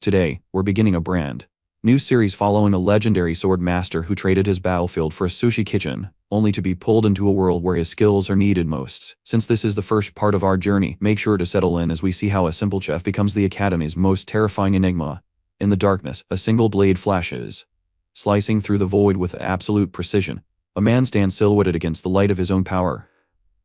Today, we're beginning a brand new series following a legendary sword master who traded his battlefield for a sushi kitchen, only to be pulled into a world where his skills are needed most. Since this is the first part of our journey, make sure to settle in as we see how a simple chef becomes the Academy's most terrifying enigma. In the darkness, a single blade flashes, slicing through the void with absolute precision. A man stands silhouetted against the light of his own power.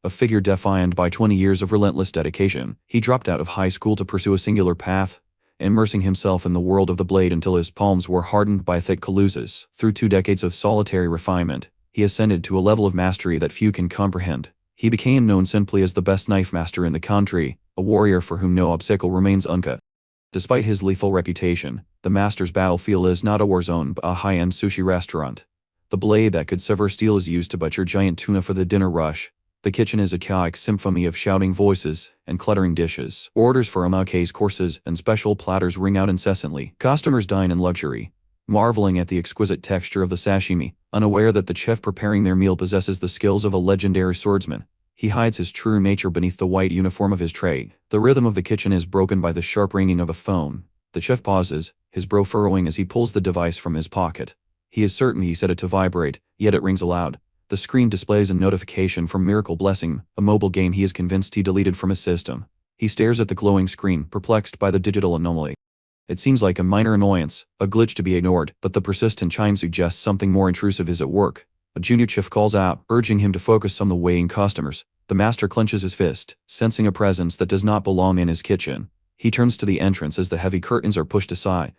A figure defined by 20 years of relentless dedication. He dropped out of high school to pursue a singular path, immersing himself in the world of the blade until his palms were hardened by thick calluses. Through 2 decades of solitary refinement, he ascended to a level of mastery that few can comprehend. He became known simply as the best knife master in the country, a warrior for whom no obstacle remains uncut. Despite his lethal reputation, the master's battlefield is not a war zone but a high-end sushi restaurant. The blade that could sever steel is used to butcher giant tuna for the dinner rush. The kitchen is a chaotic symphony of shouting voices and cluttering dishes. Orders for omakase courses and special platters ring out incessantly. Customers dine in luxury, marveling at the exquisite texture of the sashimi, unaware that the chef preparing their meal possesses the skills of a legendary swordsman. He hides his true nature beneath the white uniform of his trade. The rhythm of the kitchen is broken by the sharp ringing of a phone. The chef pauses, his brow furrowing as he pulls the device from his pocket. He is certain he set it to vibrate, yet it rings aloud. The screen displays a notification from Miracle Blessing, a mobile game he is convinced he deleted from his system. He stares at the glowing screen, perplexed by the digital anomaly. It seems like a minor annoyance, a glitch to be ignored, but the persistent chime suggests something more intrusive is at work. A junior chef calls out, urging him to focus on the waiting customers. The master clenches his fist, sensing a presence that does not belong in his kitchen. He turns to the entrance as the heavy curtains are pushed aside.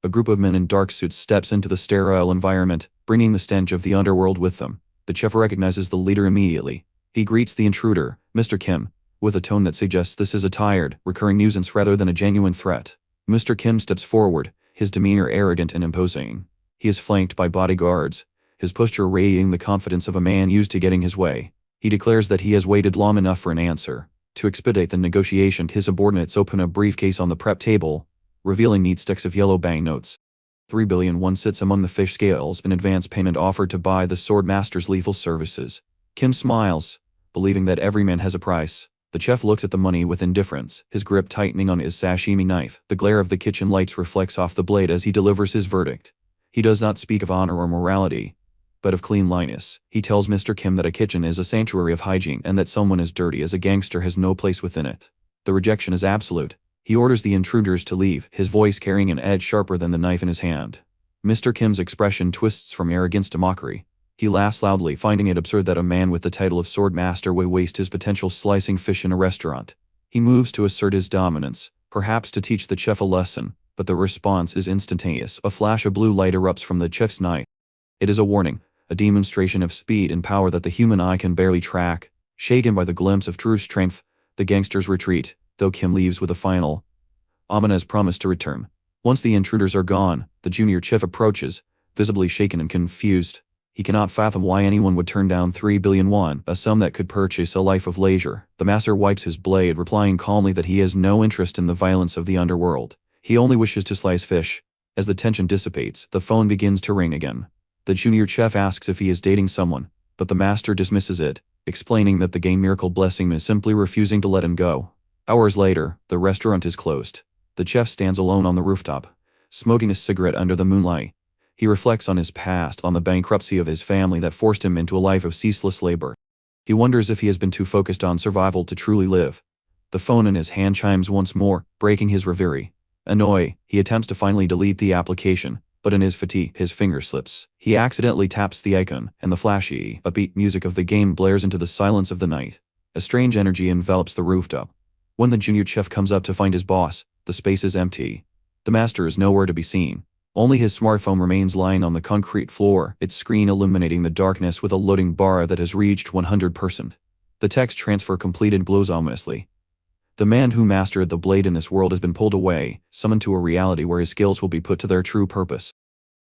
A group of men in dark suits steps into the sterile environment, bringing the stench of the underworld with them. The chef recognizes the leader immediately. He greets the intruder, Mr. Kim, with a tone that suggests this is a tired, recurring nuisance rather than a genuine threat. Mr. Kim steps forward, his demeanor arrogant and imposing. He is flanked by bodyguards, his posture radiating the confidence of a man used to getting his way. He declares that he has waited long enough for an answer. To expedite the negotiation, his subordinates open a briefcase on the prep table, revealing neat stacks of yellow banknotes. 3 billion won sits among the fish scales, an advance payment offered to buy the sword master's lethal services. Kim smiles, believing that every man has a price. The chef looks at the money with indifference, his grip tightening on his sashimi knife. The glare of the kitchen lights reflects off the blade as he delivers his verdict. He does not speak of honor or morality, but of cleanliness. He tells Mr. Kim that a kitchen is a sanctuary of hygiene and that someone as dirty as a gangster has no place within it. The rejection is absolute. He orders the intruders to leave, his voice carrying an edge sharper than the knife in his hand. Mr. Kim's expression twists from arrogance to mockery. He laughs loudly, finding it absurd that a man with the title of sword master would waste his potential slicing fish in a restaurant. He moves to assert his dominance, perhaps to teach the chef a lesson, but the response is instantaneous. A flash of blue light erupts from the chef's knife. It is a warning, a demonstration of speed and power that the human eye can barely track. Shaken by the glimpse of true strength, the gangsters retreat, though Kim leaves with a final ominous promise to return. Once the intruders are gone, the junior chef approaches, visibly shaken and confused. He cannot fathom why anyone would turn down 3 billion won, a sum that could purchase a life of leisure. The master wipes his blade, replying calmly that he has no interest in the violence of the underworld. He only wishes to slice fish. As the tension dissipates, the phone begins to ring again. The junior chef asks if he is dating someone, but the master dismisses it, explaining that the game Miracle Blessing is simply refusing to let him go. Hours later, the restaurant is closed. The chef stands alone on the rooftop, smoking a cigarette under the moonlight. He reflects on his past, on the bankruptcy of his family that forced him into a life of ceaseless labor. He wonders if he has been too focused on survival to truly live. The phone in his hand chimes once more, breaking his reverie. Annoyed, he attempts to finally delete the application, but in his fatigue, his finger slips. He accidentally taps the icon, and the flashy, upbeat music of the game blares into the silence of the night. A strange energy envelops the rooftop. When the junior chef comes up to find his boss, the space is empty. The master is nowhere to be seen. Only his smartphone remains lying on the concrete floor, its screen illuminating the darkness with a loading bar that has reached 100%. The text transfer completed glows ominously. The man who mastered the blade in this world has been pulled away, summoned to a reality where his skills will be put to their true purpose.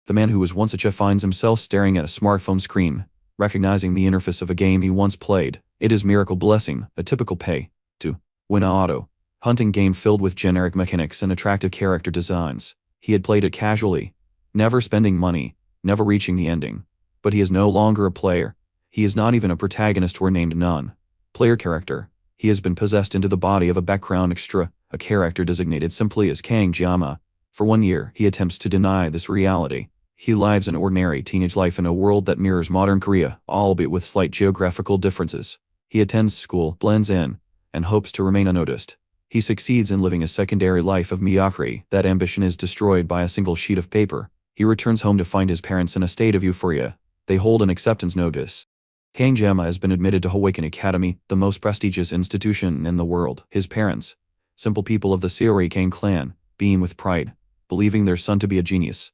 The man who was once a chef finds himself staring at a smartphone screen, recognizing the interface of a game he once played. It is Miracle Blessing, a typical pay-to-win auto hunting game filled with generic mechanics and attractive character designs. He had played it casually, never spending money, never reaching the ending. But he is no longer a player. He is not even a protagonist or named non-player character. He has been possessed into the body of a background extra, a character designated simply as Kang Geomma. For 1 year, he attempts to deny this reality. He lives an ordinary teenage life in a world that mirrors modern Korea, albeit with slight geographical differences. He attends school, blends in, and hopes to remain unnoticed. He succeeds in living a secondary life of mediocrity. That ambition is destroyed by a single sheet of paper. He returns home to find his parents in a state of euphoria. They hold an acceptance notice. Kang Geomma has been admitted to Hawaken Academy, the most prestigious institution in the world. His parents, simple people of the Seori Kang clan, beam with pride, believing their son to be a genius.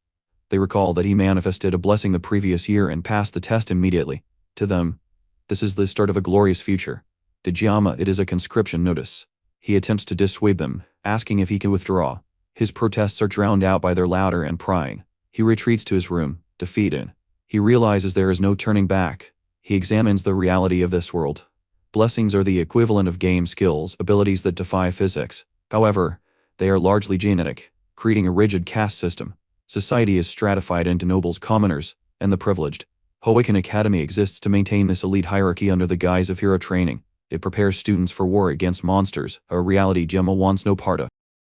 They recall that he manifested a blessing the previous year and passed the test immediately. To them, this is the start of a glorious future. To Geomma, it is a conscription notice. He attempts to dissuade them, asking if he can withdraw. His protests are drowned out by their laughter and prying. He retreats to his room, defeated. He realizes there is no turning back. He examines the reality of this world. Blessings are the equivalent of game skills, abilities that defy physics. However, they are largely genetic, creating a rigid caste system. Society is stratified into nobles, commoners, and the privileged. Hawaken Academy exists to maintain this elite hierarchy under the guise of hero training. It prepares students for war against monsters, a reality Geomma wants no part of.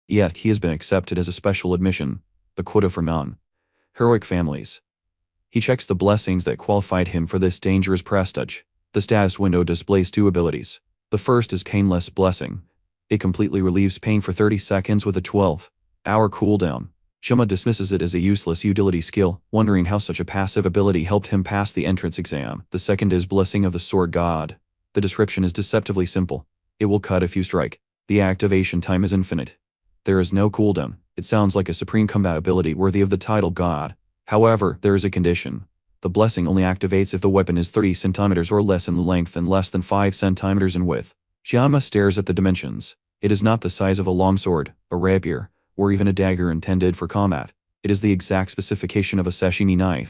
Yet, he has been accepted as a special admission, the quota for non-heroic families. He checks the blessings that qualified him for this dangerous prestige. The status window displays 2 abilities. The first is Painless Blessing. It completely relieves pain for 30 seconds with a 12-hour cooldown. Geomma dismisses it as a useless utility skill, wondering how such a passive ability helped him pass the entrance exam. The second is Blessing of the Sword God. The description is deceptively simple. It will cut if you strike. The activation time is infinite. There is no cooldown. It sounds like a supreme combat ability worthy of the title God. However, there is a condition. The blessing only activates if the weapon is 30 centimeters or less in length and less than 5 centimeters in width. Geomma stares at the dimensions. It is not the size of a longsword, a rapier, or even a dagger intended for combat. It is the exact specification of a sashimi knife.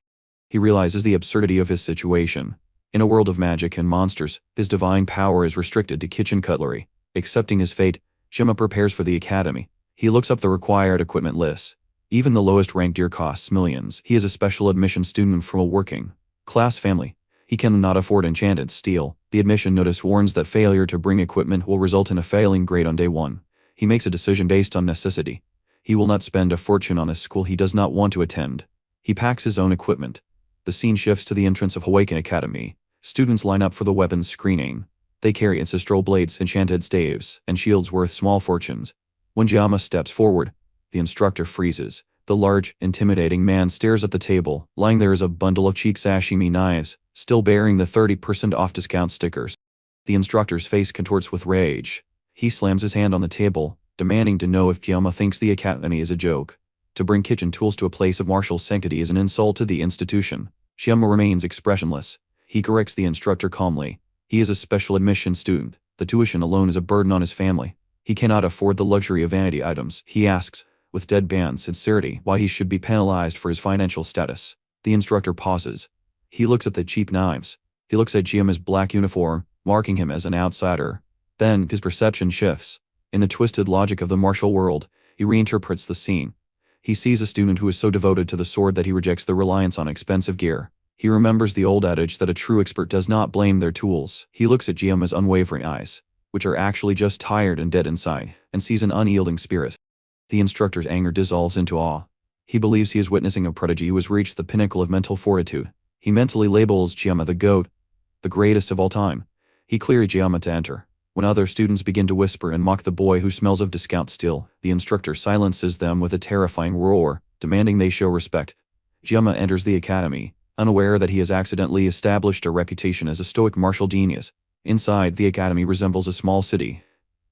He realizes the absurdity of his situation. In a world of magic and monsters, his divine power is restricted to kitchen cutlery. Accepting his fate, Geomma prepares for the academy. He looks up the required equipment list. Even the lowest ranked gear costs millions. He is a special admission student from a working class family. He cannot afford enchanted steel. The admission notice warns that failure to bring equipment will result in a failing grade on day 1. He makes a decision based on necessity. He will not spend a fortune on a school he does not want to attend. He packs his own equipment. The scene shifts to the entrance of Hawaken Academy. Students line up for the weapons screening. They carry ancestral blades, enchanted staves, and shields worth small fortunes. When Geomma steps forward, the instructor freezes. The large, intimidating man stares at the table. Lying there is a bundle of cheap sashimi knives, still bearing the 30% off discount stickers. The instructor's face contorts with rage. He slams his hand on the table, demanding to know if Geomma thinks the academy is a joke. To bring kitchen tools to a place of martial sanctity is an insult to the institution. Geomma remains expressionless. He corrects the instructor calmly. He is a special admission student. The tuition alone is a burden on his family. He cannot afford the luxury of vanity items. He asks, with deadpan sincerity, why he should be penalized for his financial status. The instructor pauses. He looks at the cheap knives. He looks at Geomma's black uniform, marking him as an outsider. Then, his perception shifts. In the twisted logic of the martial world, he reinterprets the scene. He sees a student who is so devoted to the sword that he rejects the reliance on expensive gear. He remembers the old adage that a true expert does not blame their tools. He looks at Geomma's unwavering eyes, which are actually just tired and dead inside, and sees an unyielding spirit. The instructor's anger dissolves into awe. He believes he is witnessing a prodigy who has reached the pinnacle of mental fortitude. He mentally labels Geomma the GOAT, the greatest of all time. He clears Geomma to enter. When other students begin to whisper and mock the boy who smells of discount steel, the instructor silences them with a terrifying roar, demanding they show respect. Geomma enters the academy, unaware that he has accidentally established a reputation as a stoic martial genius. Inside, the academy resembles a small city.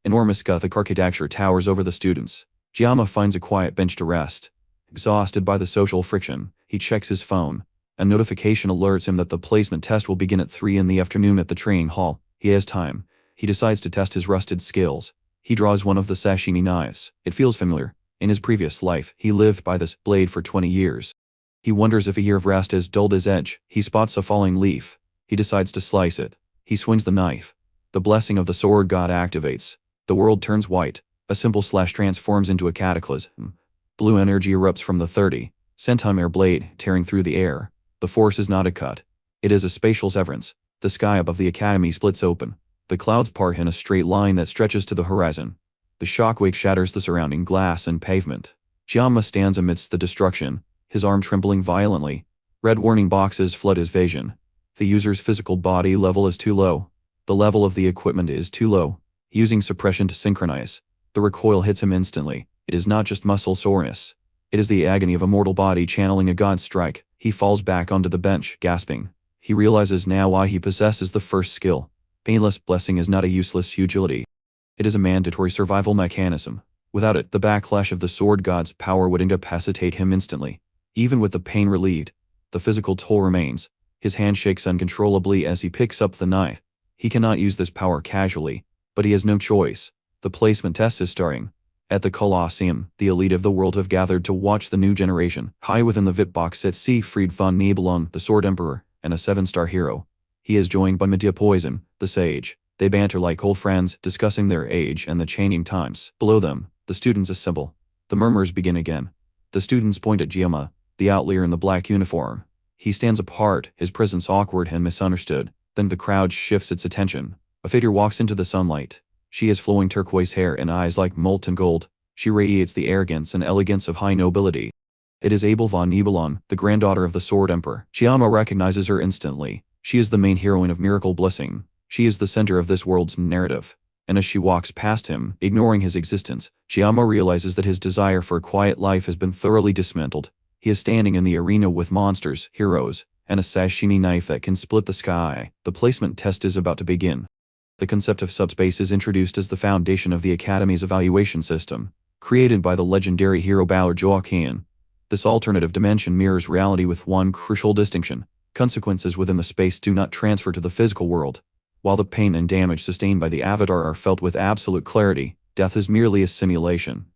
Enormous Gothic architecture towers over the students. Geomma finds a quiet bench to rest. Exhausted by the social friction, he checks his phone. A notification alerts him that the placement test will begin at 3 in the afternoon at the training hall. He has time. He decides to test his rusted skills. He draws one of the sashimi knives. It feels familiar. In his previous life, he lived by this blade for 20 years. He wonders if a year of rest has dulled his edge. He spots a falling leaf. He decides to slice it. He swings the knife. The blessing of the sword god activates. The world turns white. A simple slash transforms into a cataclysm. Blue energy erupts from the 30-centimeter blade, tearing through the air. The force is not a cut. It is a spatial severance. The sky above the academy splits open. The clouds part in a straight line that stretches to the horizon. The shockwave shatters the surrounding glass and pavement. Geomma stands amidst the destruction, his arm trembling violently. Red warning boxes flood his vision. The user's physical body level is too low. The level of the equipment is too low. Using suppression to synchronize, the recoil hits him instantly. It is not just muscle soreness. It is the agony of a mortal body channeling a god strike. He falls back onto the bench, gasping. He realizes now why he possesses the first skill. Painless blessing is not a useless futility. It is a mandatory survival mechanism. Without it, the backlash of the sword god's power would incapacitate him instantly. Even with the pain relieved, the physical toll remains. His hand shakes uncontrollably as he picks up the knife. He cannot use this power casually, but he has no choice. The placement test is starting. At the Colosseum, the elite of the world have gathered to watch the new generation. High within the VIP box sits Siegfried von Nibelung, the Sword Emperor, and a 7-star hero. He is joined by Medea Poison, the sage. They banter like old friends, discussing their age and the changing times. Below them, the students assemble. The murmurs begin again. The students point at Geomma, the outlier in the black uniform. He stands apart, his presence awkward and misunderstood. Then the crowd shifts its attention. A figure walks into the sunlight. She has flowing turquoise hair and eyes like molten gold. She radiates the arrogance and elegance of high nobility. It is Abel von Nibelung, the granddaughter of the Sword Emperor. Geomma recognizes her instantly. She is the main heroine of Miracle Blessing. She is the center of this world's narrative. And as she walks past him, ignoring his existence, Geomma realizes that his desire for a quiet life has been thoroughly dismantled. He is standing in the arena with monsters, heroes, and a sashimi knife that can split the sky. The placement test is about to begin. The concept of subspace is introduced as the foundation of the Academy's evaluation system, created by the legendary hero Bauer Joachim. This alternative dimension mirrors reality with one crucial distinction. Consequences within the space do not transfer to the physical world. While the pain and damage sustained by the avatar are felt with absolute clarity, death is merely a simulation.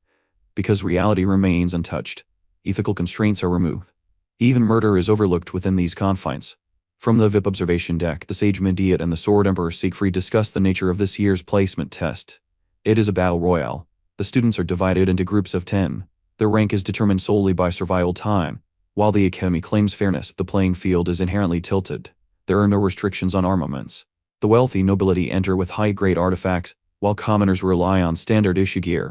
Because reality remains untouched, ethical constraints are removed. Even murder is overlooked within these confines. From the VIP observation deck, the sage Medea and the Sword Emperor Siegfried discuss the nature of this year's placement test. It is a battle royale. The students are divided into groups of 10. Their rank is determined solely by survival time. While the Academy claims fairness, the playing field is inherently tilted. There are no restrictions on armaments. The wealthy nobility enter with high-grade artifacts, while commoners rely on standard-issue gear.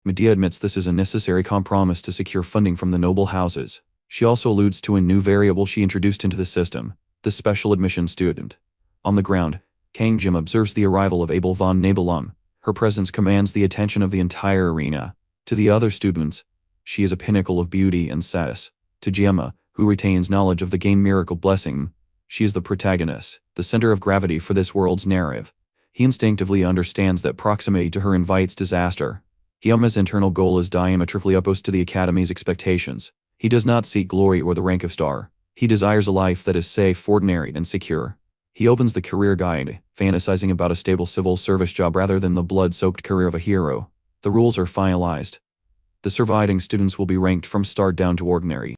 Medea admits this is a necessary compromise to secure funding from the noble houses. She also alludes to a new variable she introduced into the system, the special admission student. On the ground, Kang Geomma observes the arrival of Abel von Nibelung. Her presence commands the attention of the entire arena. To the other students, she is a pinnacle of beauty and sass. To Geomma, who retains knowledge of the game Miracle Blessing, she is the protagonist, the center of gravity for this world's narrative. He instinctively understands that proximity to her invites disaster. Geomma's internal goal is diametrically opposed to the Academy's expectations. He does not seek glory or the rank of star. He desires a life that is safe, ordinary, and secure. He opens the career guide, fantasizing about a stable civil service job rather than the blood-soaked career of a hero. The rules are finalized. The surviving students will be ranked from star down to ordinary.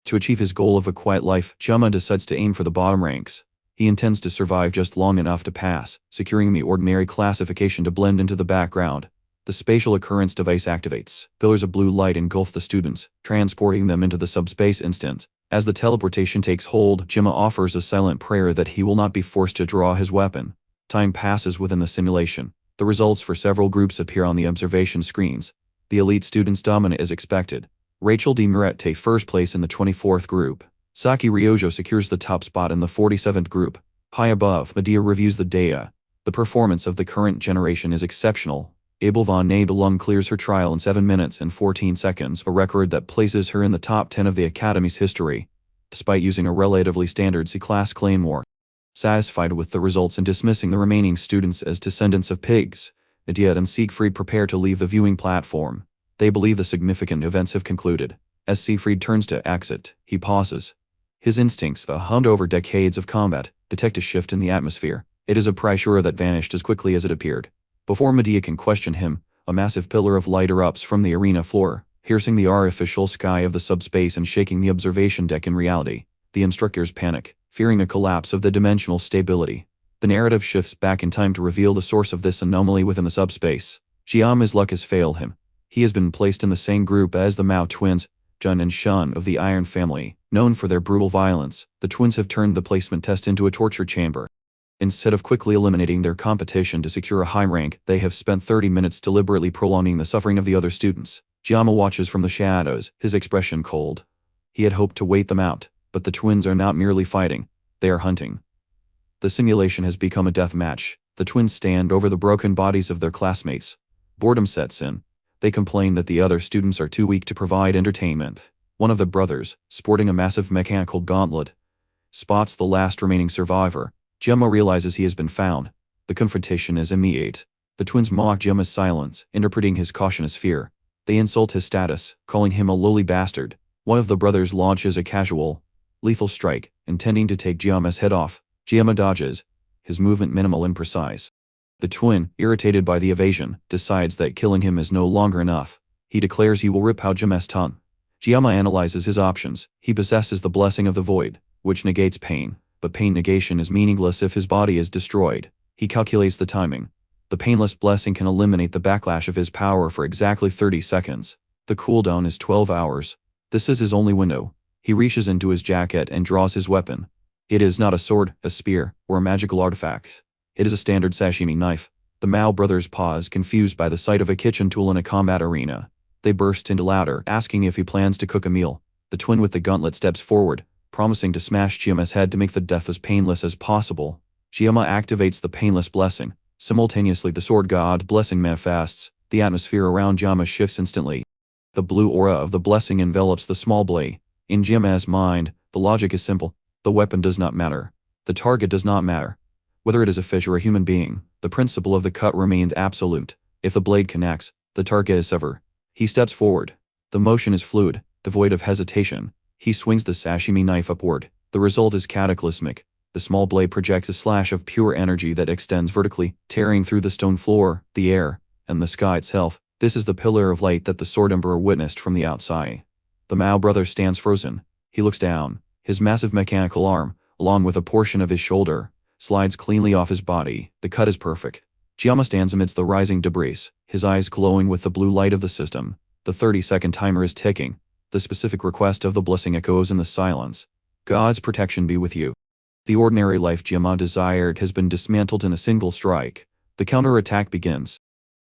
To achieve his goal of a quiet life, Geomma decides to aim for the bottom ranks. He intends to survive just long enough to pass, securing the ordinary classification to blend into the background. The spatial occurrence device activates. Pillars of blue light engulf the students, transporting them into the subspace instant. As the teleportation takes hold, Geomma offers a silent prayer that he will not be forced to draw his weapon. Time passes within the simulation. The results for several groups appear on the observation screens. The elite students dominate as expected. Rachel de Muret takes first place in the 24th group. Saki Ryojo secures the top spot in the 47th group. High above, Medea reviews the data. The performance of the current generation is exceptional. Abel von Nibelung clears her trial in 7 minutes and 14 seconds, a record that places her in the top 10 of the Academy's history, despite using a relatively standard C-class claymore. Satisfied with the results and dismissing the remaining students as descendants of pigs, Medea and Siegfried prepare to leave the viewing platform. They believe the significant events have concluded. As Siegfried turns to exit, he pauses. His instincts, honed over decades of combat, detect a shift in the atmosphere. It is a pressure that vanished as quickly as it appeared. Before Medea can question him, a massive pillar of light erupts from the arena floor, piercing the artificial sky of the subspace and shaking the observation deck. In reality, the instructors panic, fearing a collapse of the dimensional stability. The narrative shifts back in time to reveal the source of this anomaly within the subspace. Geomma's luck has failed him. He has been placed in the same group as the Mao twins, Jun and Shun of the Iron family. Known for their brutal violence, the twins have turned the placement test into a torture chamber. Instead of quickly eliminating their competition to secure a high rank, they have spent 30 minutes deliberately prolonging the suffering of the other students. Geomma watches from the shadows, his expression cold. He had hoped to wait them out, but the twins are not merely fighting, they are hunting. The simulation has become a death match. The twins stand over the broken bodies of their classmates. Boredom sets in. They complain that the other students are too weak to provide entertainment. One of the brothers, sporting a massive mechanical gauntlet, spots the last remaining survivor. Geomma realizes he has been found. The confrontation is immediate. The twins mock Geomma's silence, interpreting his caution as fear. They insult his status, calling him a lowly bastard. One of the brothers launches a casual, lethal strike, intending to take Geomma's head off. Geomma dodges, his movement minimal and precise. The twin, irritated by the evasion, decides that killing him is no longer enough. He declares he will rip out Geomma's tongue. Geomma analyzes his options. He possesses the blessing of the void, which negates pain, but pain negation is meaningless if his body is destroyed. He calculates the timing. The painless blessing can eliminate the backlash of his power for exactly 30 seconds. The cooldown is 12 hours. This is his only window. He reaches into his jacket and draws his weapon. It is not a sword, a spear, or a magical artifact. It is a standard sashimi knife. The Mao brothers pause, confused by the sight of a kitchen tool in a combat arena. They burst into laughter, asking if he plans to cook a meal. The twin with the gauntlet steps forward, promising to smash Geomma's head to make the death as painless as possible. Geomma activates the painless blessing. Simultaneously, the sword god blessing manifests. The atmosphere around Geomma shifts instantly. The blue aura of the blessing envelops the small blade. In Geomma's mind, the logic is simple. The weapon does not matter. The target does not matter. Whether it is a fish or a human being, the principle of the cut remains absolute. If the blade connects, the target is severed. He steps forward. The motion is fluid, devoid of hesitation. He swings the sashimi knife upward. The result is cataclysmic. The small blade projects a slash of pure energy that extends vertically, tearing through the stone floor, the air, and the sky itself. This is the pillar of light that the Sword Emperor witnessed from the outside. The Mao brother stands frozen. He looks down. His massive mechanical arm, along with a portion of his shoulder, slides cleanly off his body. The cut is perfect. Geomma stands amidst the rising debris, his eyes glowing with the blue light of the system. The 30-second timer is ticking. The specific request of the blessing echoes in the silence. God's protection be with you. The ordinary life Geomma desired has been dismantled in a single strike. The counter-attack begins.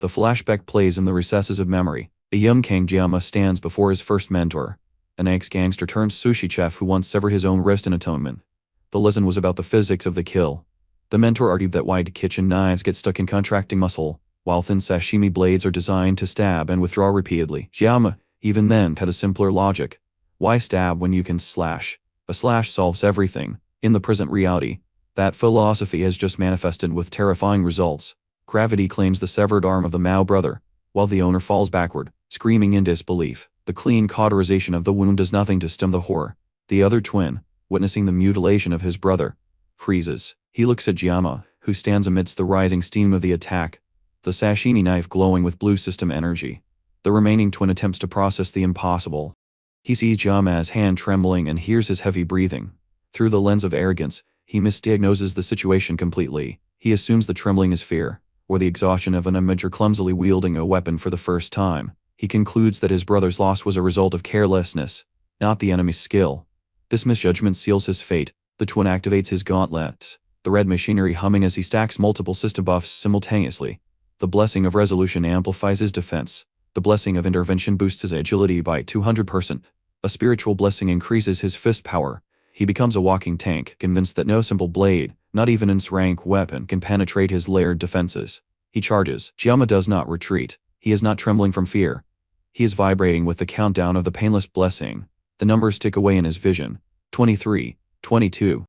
The flashback plays in the recesses of memory. A young Kang Geomma stands before his first mentor, an ex-gangster turned sushi chef who once severed his own wrist in atonement. The lesson was about the physics of the kill. The mentor argued that wide kitchen knives get stuck in contracting muscle, while thin sashimi blades are designed to stab and withdraw repeatedly. Geomma, even then, had a simpler logic. Why stab when you can slash? A slash solves everything. In the present reality, that philosophy has just manifested with terrifying results. Gravity claims the severed arm of the Mao brother, while the owner falls backward, screaming in disbelief. The clean cauterization of the wound does nothing to stem the horror. The other twin, witnessing the mutilation of his brother, freezes. He looks at Geomma, who stands amidst the rising steam of the attack, the sashimi knife glowing with blue system energy. The remaining twin attempts to process the impossible. He sees Geomma's hand trembling and hears his heavy breathing. Through the lens of arrogance, he misdiagnoses the situation completely. He assumes the trembling is fear, or the exhaustion of an amateur clumsily wielding a weapon for the first time. He concludes that his brother's loss was a result of carelessness, not the enemy's skill. This misjudgment seals his fate. The twin activates his gauntlet, the red machinery humming as he stacks multiple system buffs simultaneously. The blessing of resolution amplifies his defense. The blessing of intervention boosts his agility by 200%. A spiritual blessing increases his fist power. He becomes a walking tank, convinced that no simple blade, not even an S-rank weapon, can penetrate his layered defenses. He charges. Geomma does not retreat. He is not trembling from fear. He is vibrating with the countdown of the painless blessing. The numbers tick away in his vision. 23, 22.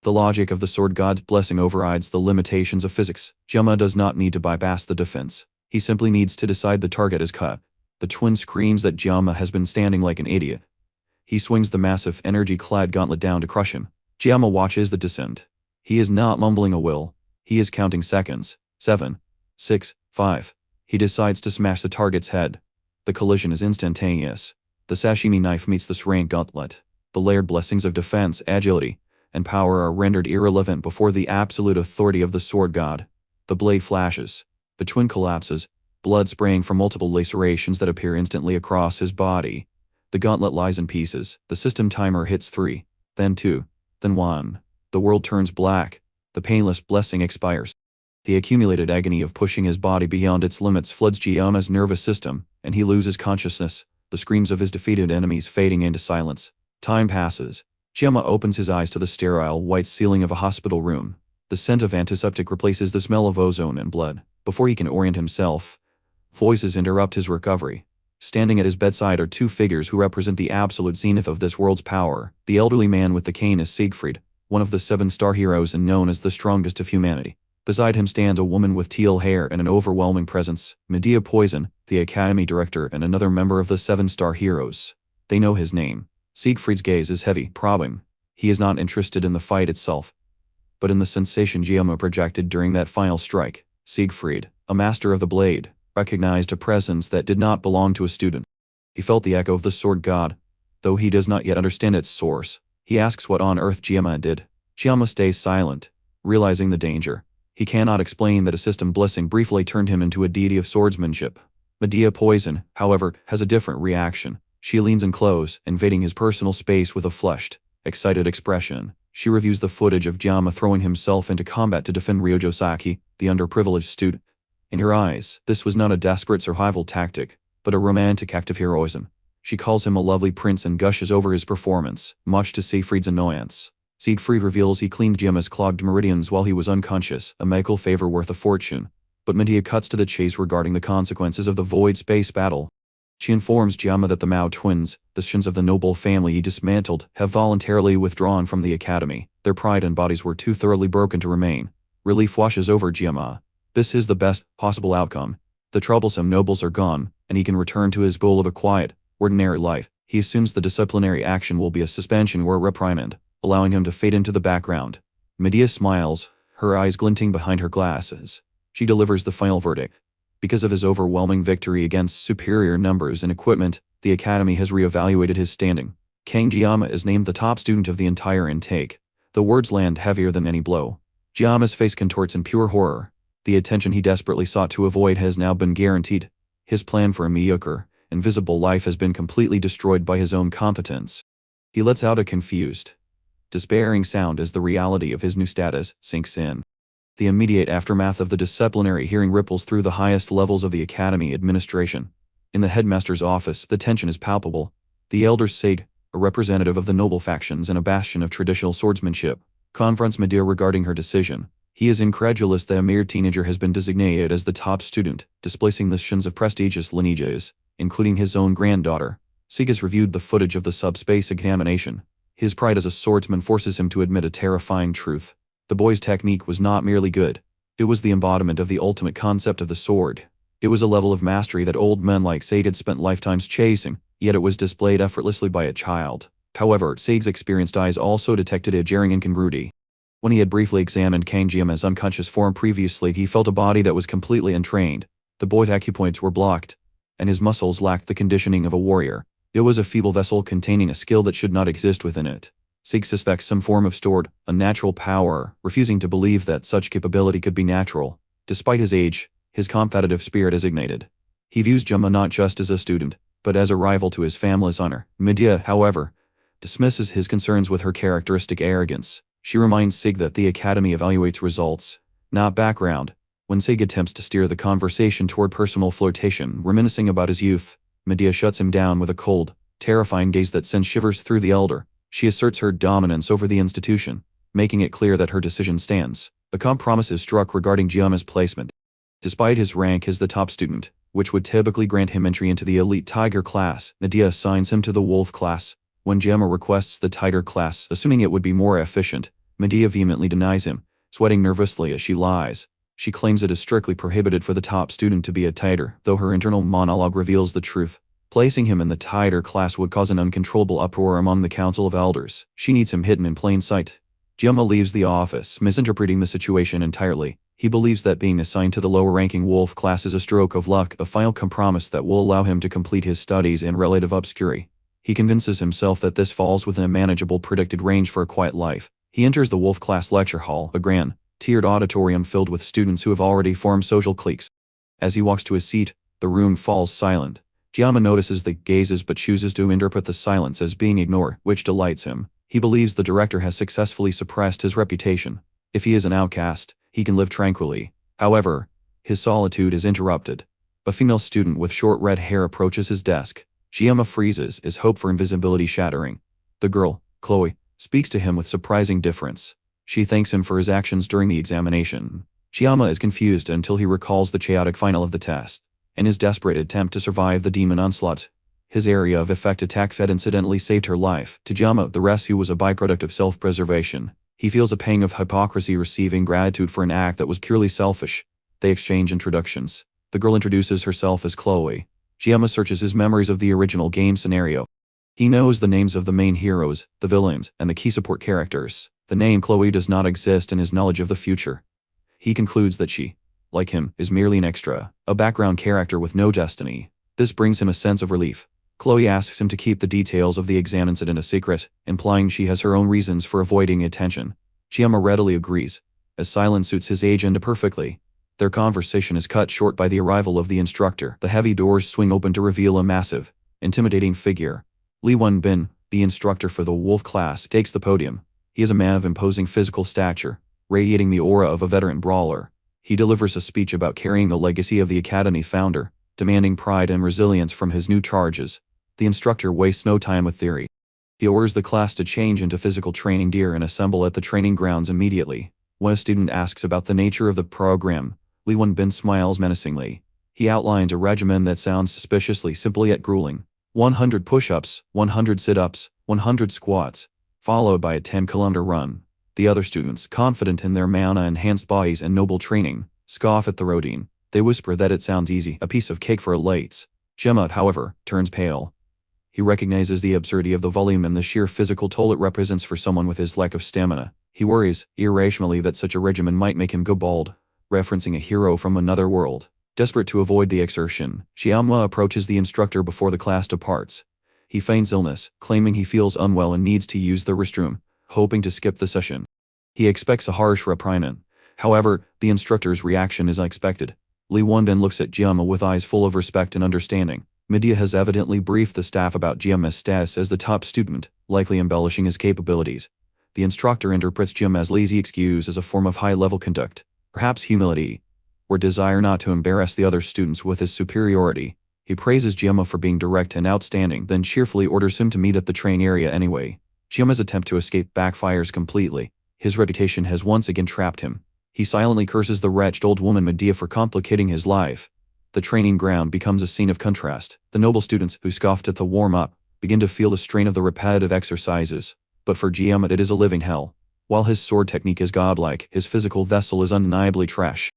The logic of the sword god's blessing overrides the limitations of physics. Geomma does not need to bypass the defense. He simply needs to decide the target is cut. The twin screams that Geomma has been standing like an idiot. He swings the massive, energy-clad gauntlet down to crush him. Geomma watches the descent. He is not mumbling a will. He is counting seconds. 7, 6, 5. He decides to smash the target's head. The collision is instantaneous. The sashimi knife meets the S-rank gauntlet. The layered blessings of defense, agility, and power are rendered irrelevant before the absolute authority of the sword god. The blade flashes. The twin collapses, blood spraying from multiple lacerations that appear instantly across his body. The gauntlet lies in pieces. The system timer hits 3, then 2, then 1. The world turns black. The painless blessing expires. The accumulated agony of pushing his body beyond its limits floods Geomma's nervous system. and he loses consciousness, the screams of his defeated enemies fading into silence. Time passes. Geomma opens his eyes to the sterile white ceiling of a hospital room. The scent of antiseptic replaces the smell of ozone and blood. Before he can orient himself, voices interrupt his recovery. Standing at his bedside are two figures who represent the absolute zenith of this world's power. The elderly man with the cane is Siegfried, one of the 7-star heroes and known as the strongest of humanity. Beside him stands a woman with teal hair and an overwhelming presence, Medea Poison, the Academy director and another member of the 7-star heroes. They know his name. Siegfried's gaze is heavy, probing. He is not interested in the fight itself, but in the sensation Geomma projected during that final strike. Siegfried, a master of the blade, recognized a presence that did not belong to a student. He felt the echo of the sword god, though he does not yet understand its source. He asks what on earth Geomma did. Geomma stays silent, realizing the danger. He cannot explain that a system blessing briefly turned him into a deity of swordsmanship. Medea Poison, however, has a different reaction. She leans in close, invading his personal space with a flushed, excited expression. She reviews the footage of Geomma throwing himself into combat to defend Ryojo Saki, the underprivileged student. In her eyes, this was not a desperate survival tactic, but a romantic act of heroism. She calls him a lovely prince and gushes over his performance, much to Siegfried's annoyance. Siegfried reveals he cleaned Geomma's clogged meridians while he was unconscious, a medical favor worth a fortune. But Medea cuts to the chase regarding the consequences of the void space battle. She informs Geomma that the Mao twins, the sons of the noble family he dismantled, have voluntarily withdrawn from the academy. Their pride and bodies were too thoroughly broken to remain. Relief washes over Geomma. This is the best possible outcome. The troublesome nobles are gone, and he can return to his goal of a quiet, ordinary life. He assumes the disciplinary action will be a suspension or a reprimand, allowing him to fade into the background. Medea smiles, her eyes glinting behind her glasses. She delivers the final verdict. Because of his overwhelming victory against superior numbers and equipment, the Academy has reevaluated his standing. Kang Geomma is named the top student of the entire intake. The words land heavier than any blow. Geomma's face contorts in pure horror. The attention he desperately sought to avoid has now been guaranteed. His plan for a mediocre, invisible life has been completely destroyed by his own competence. He lets out a confused, despairing sound as the reality of his new status sinks in. The immediate aftermath of the disciplinary hearing ripples through the highest levels of the Academy administration. In the headmaster's office, the tension is palpable. The elder Sage, a representative of the noble factions and a bastion of traditional swordsmanship, confronts Medea regarding her decision. He is incredulous that a mere teenager has been designated as the top student, displacing the sons of prestigious lineages, including his own granddaughter. Sage has reviewed the footage of the subspace examination. His pride as a swordsman forces him to admit a terrifying truth. The boy's technique was not merely good. It was the embodiment of the ultimate concept of the sword. It was a level of mastery that old men like Sage had spent lifetimes chasing, yet it was displayed effortlessly by a child. However, Sage's experienced eyes also detected a jarring incongruity. When he had briefly examined Kang Geomma's unconscious form previously, he felt a body that was completely untrained. The boy's acupoints were blocked, and his muscles lacked the conditioning of a warrior. It was a feeble vessel containing a skill that should not exist within it. Sage suspects some form of stored, unnatural power, refusing to believe that such capability could be natural. Despite his age, his competitive spirit is ignited. He views Geomma not just as a student, but as a rival to his family's honor. Medea, however, dismisses his concerns with her characteristic arrogance. She reminds Sage that the Academy evaluates results, not background. When Sage attempts to steer the conversation toward personal flirtation, reminiscing about his youth, Medea shuts him down with a cold, terrifying gaze that sends shivers through the elder. She asserts her dominance over the institution, making it clear that her decision stands. A compromise is struck regarding Geomma's placement. Despite his rank as the top student, which would typically grant him entry into the elite Tiger class, Medea assigns him to the Wolf class. When Geomma requests the Tiger class, assuming it would be more efficient, Medea vehemently denies him, sweating nervously as she lies. She claims it is strictly prohibited for the top student to be a Tiger, though her internal monologue reveals the truth. Placing him in the Tiger class would cause an uncontrollable uproar among the Council of Elders. She needs him hidden in plain sight. Geomma leaves the office, misinterpreting the situation entirely. He believes that being assigned to the lower-ranking Wolf class is a stroke of luck, a final compromise that will allow him to complete his studies in relative obscurity. He convinces himself that this falls within a manageable predicted range for a quiet life. He enters the Wolf class lecture hall, a grand, tiered auditorium filled with students who have already formed social cliques. As he walks to his seat, the room falls silent. Geomma notices the gazes but chooses to interpret the silence as being ignored, which delights him. He believes the director has successfully suppressed his reputation. If he is an outcast, he can live tranquilly. However, his solitude is interrupted. A female student with short red hair approaches his desk. Geomma freezes, his hope for invisibility shattering. The girl, Chloe, speaks to him with surprising difference. She thanks him for his actions during the examination. Geomma is confused until he recalls the chaotic final of the test. In his desperate attempt to survive the demon onslaught, his area of effect attack had incidentally saved her life. To Geomma, the rescue was a byproduct of self-preservation. He feels a pang of hypocrisy receiving gratitude for an act that was purely selfish. They exchange introductions. The girl introduces herself as Chloe. Geomma searches his memories of the original game scenario. He knows the names of the main heroes, the villains, and the key support characters. The name Chloe does not exist in his knowledge of the future. He concludes that she, like him, is merely an extra, a background character with no destiny. This brings him a sense of relief. Chloe asks him to keep the details of the exam incident a secret, implying she has her own reasons for avoiding attention. Geomma readily agrees, as silence suits his agenda perfectly. Their conversation is cut short by the arrival of the instructor. The heavy doors swing open to reveal a massive, intimidating figure. Lee Won-bin, the instructor for the Wolf class, takes the podium. He is a man of imposing physical stature, radiating the aura of a veteran brawler. He delivers a speech about carrying the legacy of the Academy's founder, demanding pride and resilience from his new charges. The instructor wastes no time with theory. He orders the class to change into physical training gear and assemble at the training grounds immediately. When a student asks about the nature of the program, Lee Won-bin smiles menacingly. He outlines a regimen that sounds suspiciously simple yet grueling. 100 push-ups, 100 sit-ups, 100 squats, followed by a 10-kilometer run. The other students, confident in their mana-enhanced bodies and noble training, scoff at the routine. They whisper that it sounds easy, a piece of cake for elites. Geomma, however, turns pale. He recognizes the absurdity of the volume and the sheer physical toll it represents for someone with his lack of stamina. He worries, irrationally, that such a regimen might make him go bald, referencing a hero from another world. Desperate to avoid the exertion, Geomma approaches the instructor before the class departs. He feigns illness, claiming he feels unwell and needs to use the restroom, hoping to skip the session. He expects a harsh reprimand. However, the instructor's reaction is unexpected. Lee Won-bin looks at Geomma with eyes full of respect and understanding. Media has evidently briefed the staff about Geomma's status as the top student, likely embellishing his capabilities. The instructor interprets Geomma's lazy excuse as a form of high-level conduct, perhaps humility, or desire not to embarrass the other students with his superiority. He praises Geomma for being direct and outstanding, then cheerfully orders him to meet at the train area anyway. Geomma's attempt to escape backfires completely. His reputation has once again trapped him. He silently curses the wretched old woman Medea for complicating his life. The training ground becomes a scene of contrast. The noble students, who scoffed at the warm-up, begin to feel the strain of the repetitive exercises. But for Geomma it is a living hell. While his sword technique is godlike, his physical vessel is undeniably trash.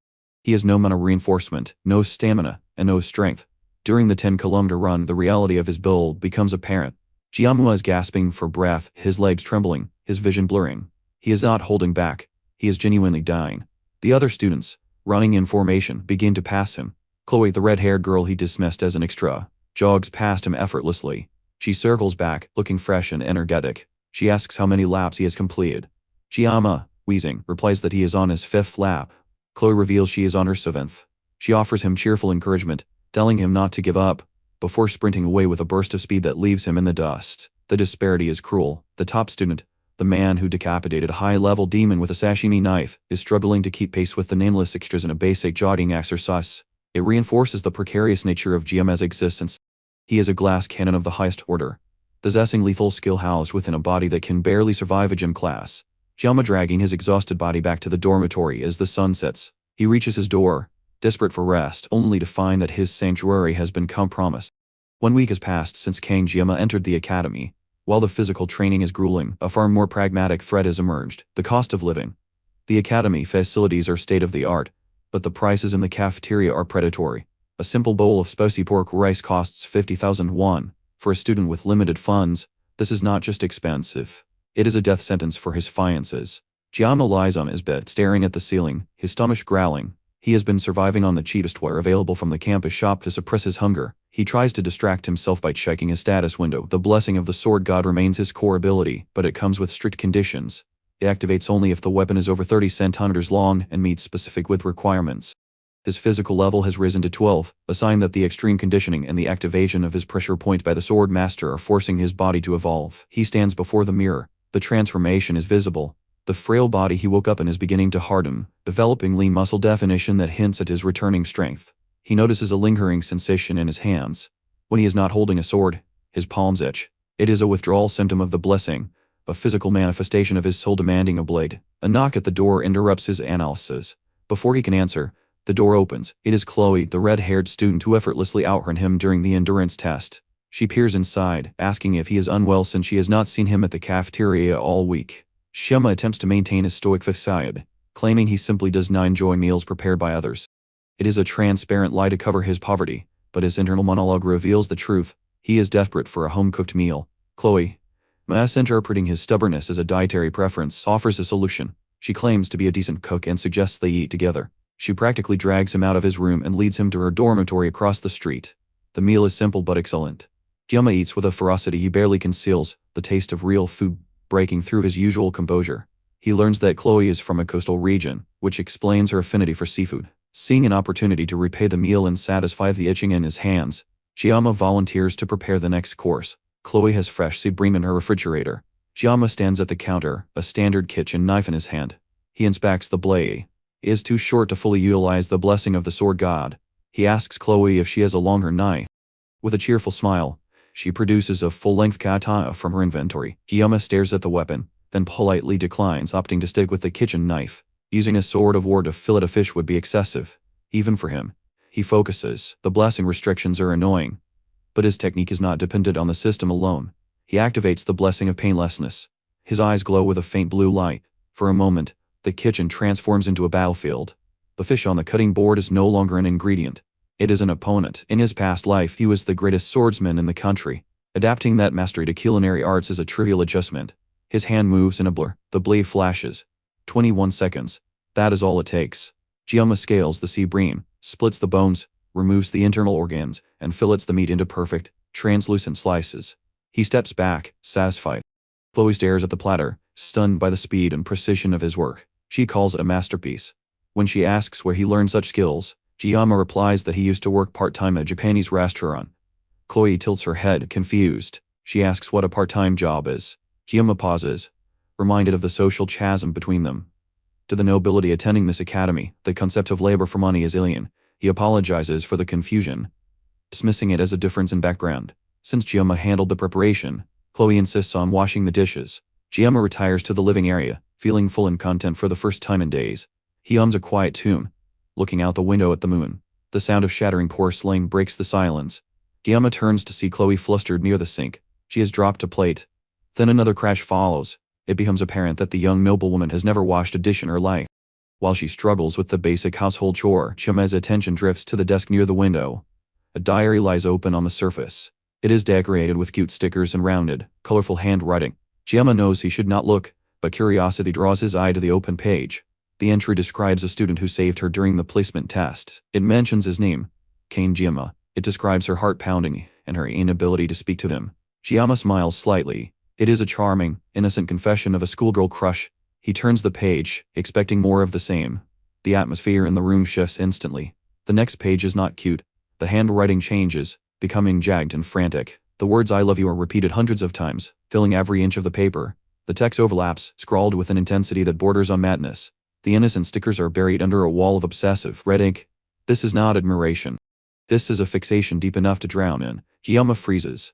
He has no mana reinforcement, no stamina, and no strength. During the 10-kilometer run, the reality of his build becomes apparent. Geomma is gasping for breath, his legs trembling, his vision blurring. He is not holding back. He is genuinely dying. The other students, running in formation, begin to pass him. Chloe, the red-haired girl he dismissed as an extra, jogs past him effortlessly. She circles back, looking fresh and energetic. She asks how many laps he has completed. Geomma, wheezing, replies that he is on his 5th lap. Chloe reveals she is on her 7th. She offers him cheerful encouragement, telling him not to give up, before sprinting away with a burst of speed that leaves him in the dust. The disparity is cruel. The top student, the man who decapitated a high-level demon with a sashimi knife, is struggling to keep pace with the nameless extras in a basic jogging exercise. It reinforces the precarious nature of Geomma's existence. He is a glass cannon of the highest order, possessing lethal skill housed within a body that can barely survive a gym class. Geomma dragging his exhausted body back to the dormitory as the sun sets. He reaches his door, desperate for rest, only to find that his sanctuary has been compromised. 1 week has passed since Kang Geomma entered the academy. While the physical training is grueling, a far more pragmatic threat has emerged: the cost of living. The academy facilities are state-of-the-art, but the prices in the cafeteria are predatory. A simple bowl of spicy pork rice costs 50,000 won. For a student with limited funds, this is not just expensive. It is a death sentence for his finances. Geomma lies on his bed, staring at the ceiling, his stomach growling. He has been surviving on the cheapest ware available from the campus shop to suppress his hunger. He tries to distract himself by checking his status window. The blessing of the sword god remains his core ability, but it comes with strict conditions. It activates only if the weapon is over 30 centimeters long and meets specific width requirements. His physical level has risen to 12, a sign that the extreme conditioning and the activation of his pressure points by the sword master are forcing his body to evolve. He stands before the mirror. The transformation is visible. The frail body he woke up in is beginning to harden, developing lean muscle definition that hints at his returning strength. He notices a lingering sensation in his hands. When he is not holding a sword, his palms itch. It is a withdrawal symptom of the blessing, a physical manifestation of his soul demanding a blade. A knock at the door interrupts his analysis. Before he can answer, the door opens. It is Chloe, the red-haired student who effortlessly outrun him during the endurance test. She peers inside, asking if he is unwell since she has not seen him at the cafeteria all week. Geomma attempts to maintain a stoic facade, claiming he simply does not enjoy meals prepared by others. It is a transparent lie to cover his poverty, but his internal monologue reveals the truth. He is desperate for a home-cooked meal. Chloe, misinterpreting his stubbornness as a dietary preference, offers a solution. She claims to be a decent cook and suggests they eat together. She practically drags him out of his room and leads him to her dormitory across the street. The meal is simple but excellent. Geomma eats with a ferocity he barely conceals, the taste of real food breaking through his usual composure. He learns that Chloe is from a coastal region, which explains her affinity for seafood. Seeing an opportunity to repay the meal and satisfy the itching in his hands, Geomma volunteers to prepare the next course. Chloe has fresh sea bream in her refrigerator. Geomma stands at the counter, a standard kitchen knife in his hand. He inspects the blade. It is too short to fully utilize the blessing of the sword god. He asks Chloe if she has a longer knife. With a cheerful smile, she produces a full-length katana from her inventory. Geomma stares at the weapon, then politely declines, opting to stick with the kitchen knife. Using a sword of war to fillet a fish would be excessive, even for him. He focuses. The blessing restrictions are annoying, but his technique is not dependent on the system alone. He activates the blessing of painlessness. His eyes glow with a faint blue light. For a moment, the kitchen transforms into a battlefield. The fish on the cutting board is no longer an ingredient. It is an opponent. In his past life, he was the greatest swordsman in the country. Adapting that mastery to culinary arts is a trivial adjustment. His hand moves in a blur. The blade flashes. 21 seconds. That is all it takes. Geomma scales the sea bream, splits the bones, removes the internal organs, and fillets the meat into perfect, translucent slices. He steps back, satisfied. Chloe stares at the platter, stunned by the speed and precision of his work. She calls it a masterpiece. When she asks where he learned such skills, Geomma replies that he used to work part-time at a Japanese restaurant. Chloe tilts her head, confused. She asks what a part-time job is. Geomma pauses, reminded of the social chasm between them. To the nobility attending this academy, the concept of labor for money is alien. He apologizes for the confusion, dismissing it as a difference in background. Since Geomma handled the preparation, Chloe insists on washing the dishes. Geomma retires to the living area, feeling full in content for the first time in days. He hums a quiet tune, looking out the window at the moon. The sound of shattering porcelain breaks the silence. Geomma turns to see Chloe flustered near the sink. She has dropped a plate. Then another crash follows. It becomes apparent that the young noblewoman has never washed a dish in her life. While she struggles with the basic household chore, Geomma's attention drifts to the desk near the window. A diary lies open on the surface. It is decorated with cute stickers and rounded, colorful handwriting. Geomma knows he should not look, but curiosity draws his eye to the open page. The entry describes a student who saved her during the placement test. It mentions his name, Kang Geomma. It describes her heart pounding and her inability to speak to him. Geomma smiles slightly. It is a charming, innocent confession of a schoolgirl crush. He turns the page, expecting more of the same. The atmosphere in the room shifts instantly. The next page is not cute. The handwriting changes, becoming jagged and frantic. The words "I love you" are repeated hundreds of times, filling every inch of the paper. The text overlaps, scrawled with an intensity that borders on madness. The innocent stickers are buried under a wall of obsessive red ink. This is not admiration. This is a fixation deep enough to drown in. Geomma freezes.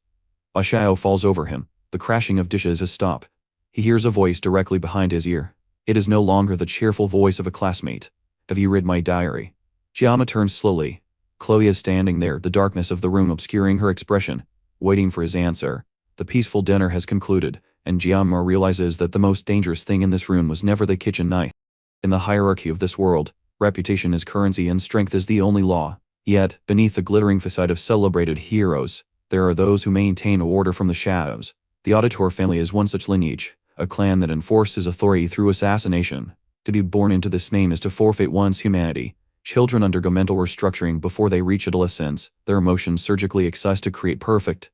A shadow falls over him. The crashing of dishes has stopped. He hears a voice directly behind his ear. It is no longer the cheerful voice of a classmate. "Have you read my diary?" Geomma turns slowly. Chloe is standing there, the darkness of the room obscuring her expression, waiting for his answer. The peaceful dinner has concluded, and Geomma realizes that the most dangerous thing in this room was never the kitchen knife. In the hierarchy of this world, reputation is currency and strength is the only law. Yet, beneath the glittering facade of celebrated heroes, there are those who maintain order from the shadows. The Auditor family is one such lineage, a clan that enforces authority through assassination. To be born into this name is to forfeit one's humanity. Children undergo mental restructuring before they reach adolescence, their emotions surgically excised to create perfect,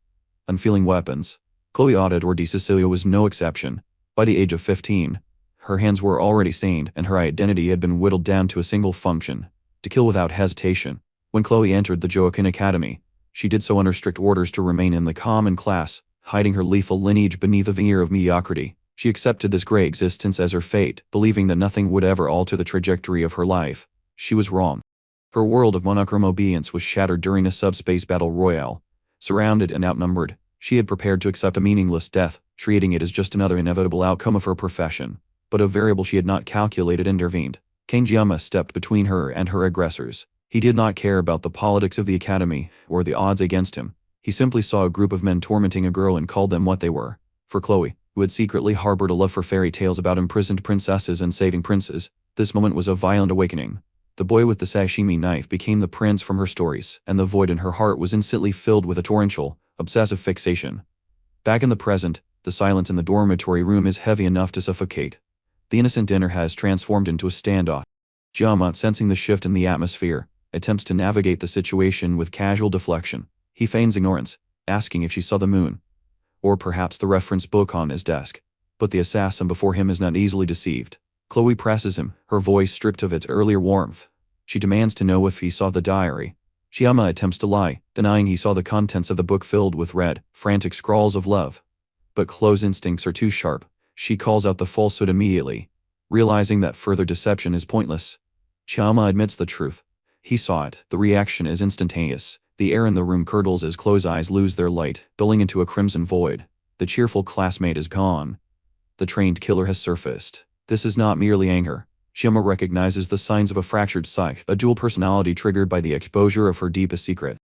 unfeeling weapons. Chloe Auditor de Cecilia was no exception. By the age of 15, her hands were already stained and her identity had been whittled down to a single function: to kill without hesitation. When Chloe entered the Joaquin Academy, she did so under strict orders to remain in the common class, hiding her lethal lineage beneath a veneer of mediocrity. She accepted this gray existence as her fate, believing that nothing would ever alter the trajectory of her life. She was wrong. Her world of monochrome obedience was shattered during a subspace battle royale. Surrounded and outnumbered, she had prepared to accept a meaningless death, treating it as just another inevitable outcome of her profession. But a variable she had not calculated intervened. Kang Geomma stepped between her and her aggressors. He did not care about the politics of the academy, or the odds against him. He simply saw a group of men tormenting a girl and called them what they were. For Chloe, who had secretly harbored a love for fairy tales about imprisoned princesses and saving princes, this moment was a violent awakening. The boy with the sashimi knife became the prince from her stories, and the void in her heart was instantly filled with a torrential, obsessive fixation. Back in the present, the silence in the dormitory room is heavy enough to suffocate. The innocent dinner has transformed into a standoff. Geomma, sensing the shift in the atmosphere, attempts to navigate the situation with casual deflection. He feigns ignorance, asking if she saw the moon, or perhaps the reference book on his desk. But the assassin before him is not easily deceived. Chloe presses him, her voice stripped of its earlier warmth. She demands to know if he saw the diary. Geomma attempts to lie, denying he saw the contents of the book filled with red, frantic scrawls of love. But Chloe's instincts are too sharp. She calls out the falsehood immediately, realizing that further deception is pointless. Geomma admits the truth. He saw it. The reaction is instantaneous. The air in the room curdles as Chloe's eyes lose their light, dulling into a crimson void. The cheerful classmate is gone. The trained killer has surfaced. This is not merely anger. Geomma recognizes the signs of a fractured psyche, a dual personality triggered by the exposure of her deepest secret.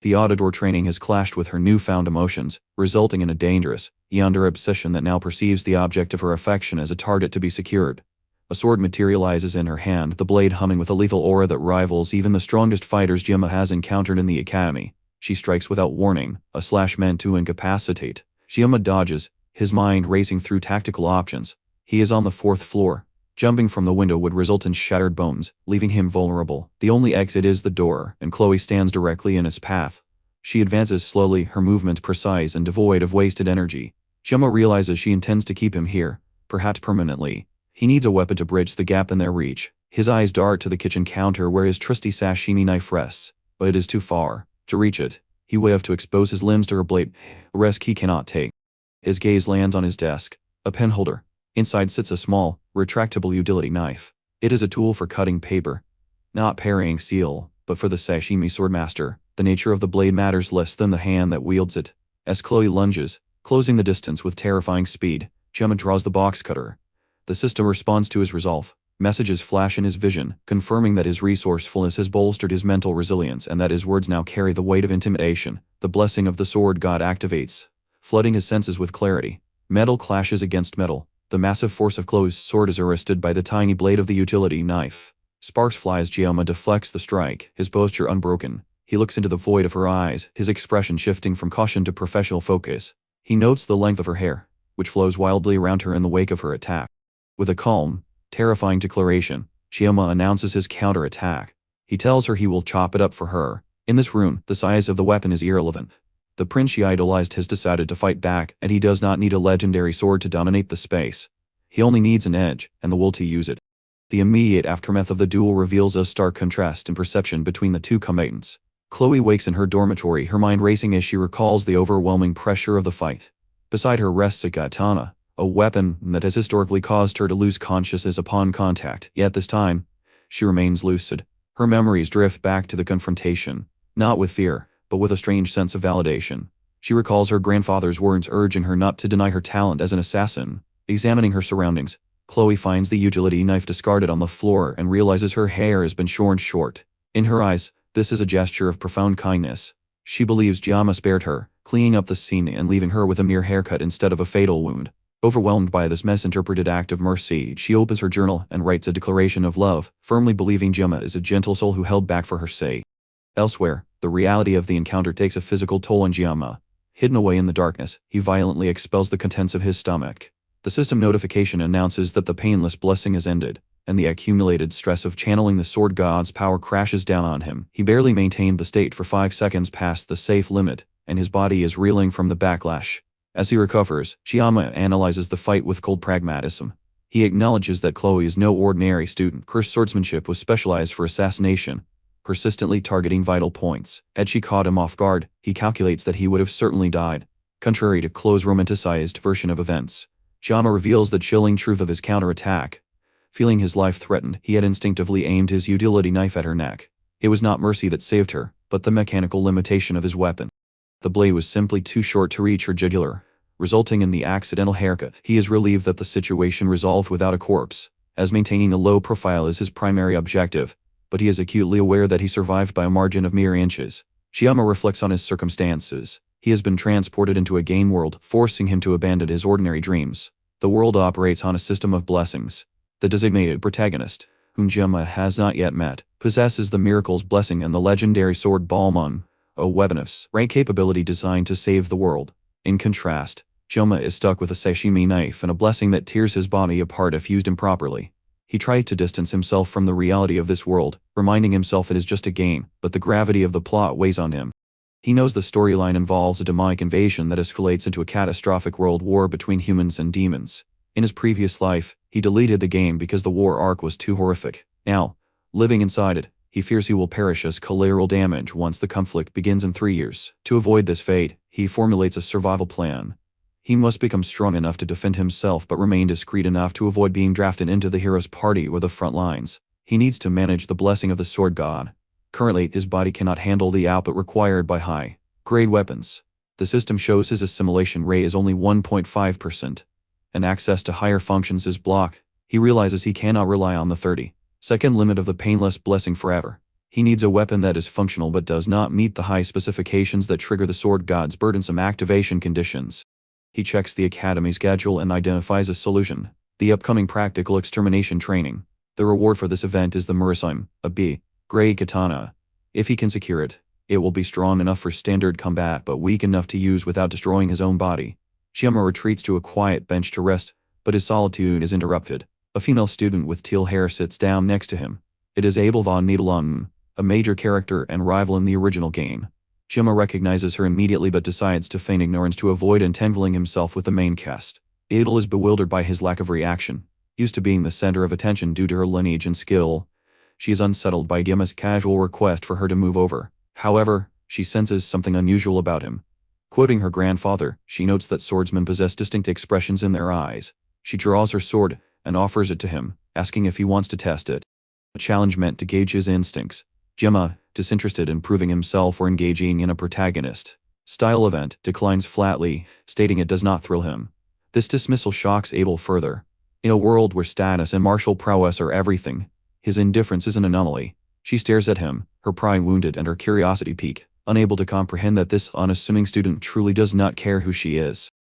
The auditor training has clashed with her newfound emotions, resulting in a dangerous, yonder obsession that now perceives the object of her affection as a target to be secured. A sword materializes in her hand, the blade humming with a lethal aura that rivals even the strongest fighters Geomma has encountered in the academy. She strikes without warning, a slash meant to incapacitate. Geomma dodges, his mind racing through tactical options. He is on the 4th floor. Jumping from the window would result in shattered bones, leaving him vulnerable. The only exit is the door, and Chloe stands directly in its path. She advances slowly, her movement precise and devoid of wasted energy. Geomma realizes she intends to keep him here, perhaps permanently. He needs a weapon to bridge the gap in their reach. His eyes dart to the kitchen counter where his trusty sashimi knife rests, but it is too far. To reach it, he will have to expose his limbs to her blade, a risk he cannot take. His gaze lands on his desk, a pen holder. Inside sits a small, retractable utility knife. It is a tool for cutting paper, not parrying steel, but for the sashimi swordmaster, the nature of the blade matters less than the hand that wields it. As Chloe lunges, closing the distance with terrifying speed, Geomma draws the box cutter. The system responds to his resolve. Messages flash in his vision, confirming that his resourcefulness has bolstered his mental resilience and that his words now carry the weight of intimidation. The blessing of the sword god activates, flooding his senses with clarity. Metal clashes against metal. The massive force of Chloe's sword is arrested by the tiny blade of the utility knife. Sparks fly as Geomma deflects the strike, his posture unbroken. He looks into the void of her eyes, his expression shifting from caution to professional focus. He notes the length of her hair, which flows wildly around her in the wake of her attack. With a calm, terrifying declaration, Geomma announces his counterattack. He tells her he will chop it up for her. In this room, the size of the weapon is irrelevant. The prince she idolized has decided to fight back, and he does not need a legendary sword to dominate the space. He only needs an edge, and the will to use it. The immediate aftermath of the duel reveals a stark contrast in perception between the two combatants. Chloe wakes in her dormitory, her mind racing as she recalls the overwhelming pressure of the fight. Beside her rests a katana, a weapon that has historically caused her to lose consciousness upon contact, yet this time, she remains lucid. Her memories drift back to the confrontation, not with fear, but with a strange sense of validation. She recalls her grandfather's words urging her not to deny her talent as an assassin. Examining her surroundings, Chloe finds the utility knife discarded on the floor and realizes her hair has been shorn short. In her eyes, this is a gesture of profound kindness. She believes Geomma spared her, cleaning up the scene and leaving her with a mere haircut instead of a fatal wound. Overwhelmed by this misinterpreted act of mercy, she opens her journal and writes a declaration of love, firmly believing Geomma is a gentle soul who held back for her sake. Elsewhere, the reality of the encounter takes a physical toll on Geomma. Hidden away in the darkness, he violently expels the contents of his stomach. The system notification announces that the painless blessing has ended, and the accumulated stress of channeling the sword god's power crashes down on him. He barely maintained the state for 5 seconds past the safe limit, and his body is reeling from the backlash. As he recovers, Geomma analyzes the fight with cold pragmatism. He acknowledges that Chloe is no ordinary student. Her swordsmanship was specialized for assassination, persistently targeting vital points. Had she caught him off guard, he calculates that he would have certainly died. Contrary to Chloe's romanticized version of events, Geomma reveals the chilling truth of his counterattack. Feeling his life threatened, he had instinctively aimed his utility knife at her neck. It was not mercy that saved her, but the mechanical limitation of his weapon. The blade was simply too short to reach her jugular, resulting in the accidental haircut. He is relieved that the situation resolved without a corpse, as maintaining a low profile is his primary objective, but he is acutely aware that he survived by a margin of mere inches. Geomma reflects on his circumstances. He has been transported into a game world, forcing him to abandon his ordinary dreams. The world operates on a system of blessings. The designated protagonist, whom Geomma has not yet met, possesses the miracle's blessing and the legendary sword Balmung, a weapon of rank capability designed to save the world. In contrast, Geomma is stuck with a sashimi knife and a blessing that tears his body apart if used improperly. He tries to distance himself from the reality of this world, reminding himself it is just a game, but the gravity of the plot weighs on him. He knows the storyline involves a demonic invasion that escalates into a catastrophic world war between humans and demons. In his previous life, he deleted the game because the war arc was too horrific. Now, living inside it, he fears he will perish as collateral damage once the conflict begins in 3 years. To avoid this fate, he formulates a survival plan. He must become strong enough to defend himself but remain discreet enough to avoid being drafted into the hero's party or the front lines. He needs to manage the blessing of the sword god. Currently, his body cannot handle the output required by high-grade weapons. The system shows his assimilation rate is only 1.5%, and access to higher functions is blocked. He realizes he cannot rely on the 30-second limit of the painless blessing forever. He needs a weapon that is functional but does not meet the high specifications that trigger the sword god's burdensome activation conditions. He checks the academy schedule and identifies a solution: the upcoming practical extermination training. The reward for this event is the Murasime, a B-grade katana. If he can secure it, it will be strong enough for standard combat but weak enough to use without destroying his own body. Geomma retreats to a quiet bench to rest, but his solitude is interrupted. A female student with teal hair sits down next to him. It is Abel von Nibelungen, a major character and rival in the original game. Geomma recognizes her immediately but decides to feign ignorance to avoid entangling himself with the main cast. Adel is bewildered by his lack of reaction. Used to being the center of attention due to her lineage and skill, she is unsettled by Geomma's casual request for her to move over. However, she senses something unusual about him. Quoting her grandfather, she notes that swordsmen possess distinct expressions in their eyes. She draws her sword and offers it to him, asking if he wants to test it. A challenge meant to gauge his instincts. Geomma, disinterested in proving himself or engaging in a protagonist-style event, declines flatly, stating it does not thrill him. This dismissal shocks Abel further. In a world where status and martial prowess are everything, his indifference is an anomaly. She stares at him, her pride wounded and her curiosity piqued, unable to comprehend that this unassuming student truly does not care who she is.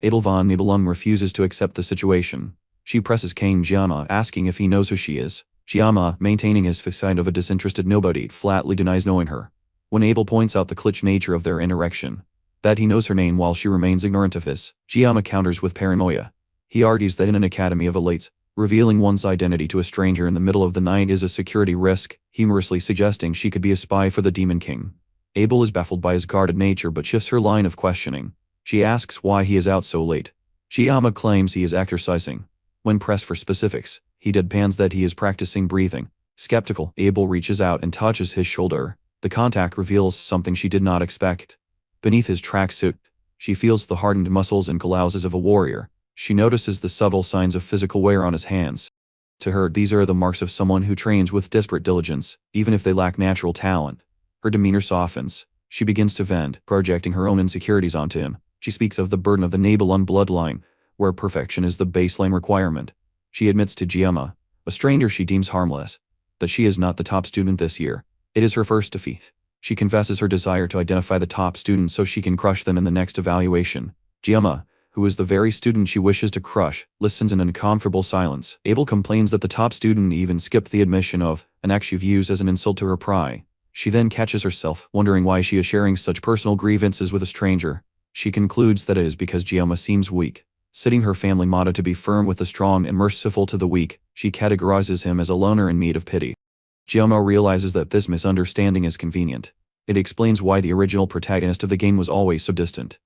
Adel von Nibelung refuses to accept the situation. She presses Kang Geomma, asking if he knows who she is. Geomma, maintaining his facade of a disinterested nobody, flatly denies knowing her. When Abel points out the glitch nature of their interaction, that he knows her name while she remains ignorant of his, Geomma counters with paranoia. He argues that in an academy of elites, revealing one's identity to a stranger in the middle of the night is a security risk, humorously suggesting she could be a spy for the Demon King. Abel is baffled by his guarded nature but shifts her line of questioning. She asks why he is out so late. Geomma claims he is exercising. When pressed for specifics, he deadpans that he is practicing breathing. Skeptical, Abel reaches out and touches his shoulder. The contact reveals something she did not expect. Beneath his tracksuit, she feels the hardened muscles and calluses of a warrior. She notices the subtle signs of physical wear on his hands. To her, these are the marks of someone who trains with desperate diligence, even if they lack natural talent. Her demeanor softens. She begins to vent, projecting her own insecurities onto him. She speaks of the burden of the Nibelung bloodline, where perfection is the baseline requirement. She admits to Geomma, a stranger she deems harmless, that she is not the top student this year. It is her first defeat. She confesses her desire to identify the top student so she can crush them in the next evaluation. Geomma, who is the very student she wishes to crush, listens in uncomfortable silence. Abel complains that the top student even skipped the admission of an act she views as an insult to her pride. She then catches herself, wondering why she is sharing such personal grievances with a stranger. She concludes that it is because Geomma seems weak. Citing her family motto to be firm with the strong and merciful to the weak, she categorizes him as a loner in need of pity. Geomma realizes that this misunderstanding is convenient. It explains why the original protagonist of the game was always so distant.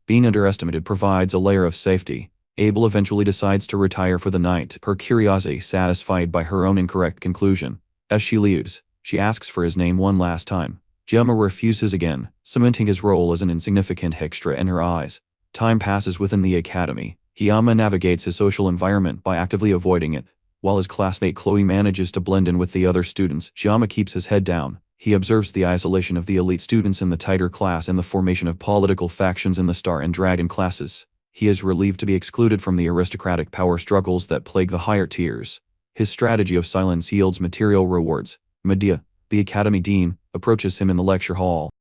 Being underestimated provides a layer of safety. Abel eventually decides to retire for the night, her curiosity satisfied by her own incorrect conclusion. As she leaves, she asks for his name one last time. Geomma refuses again, cementing his role as an insignificant extra in her eyes. Time passes within the academy. Geomma navigates his social environment by actively avoiding it. While his classmate Chloe manages to blend in with the other students, Geomma keeps his head down. He observes the isolation of the elite students in the tighter class and the formation of political factions in the Star and Dragon classes. He is relieved to be excluded from the aristocratic power struggles that plague the higher tiers. His strategy of silence yields material rewards. Medea, the academy dean, approaches him in the lecture hall.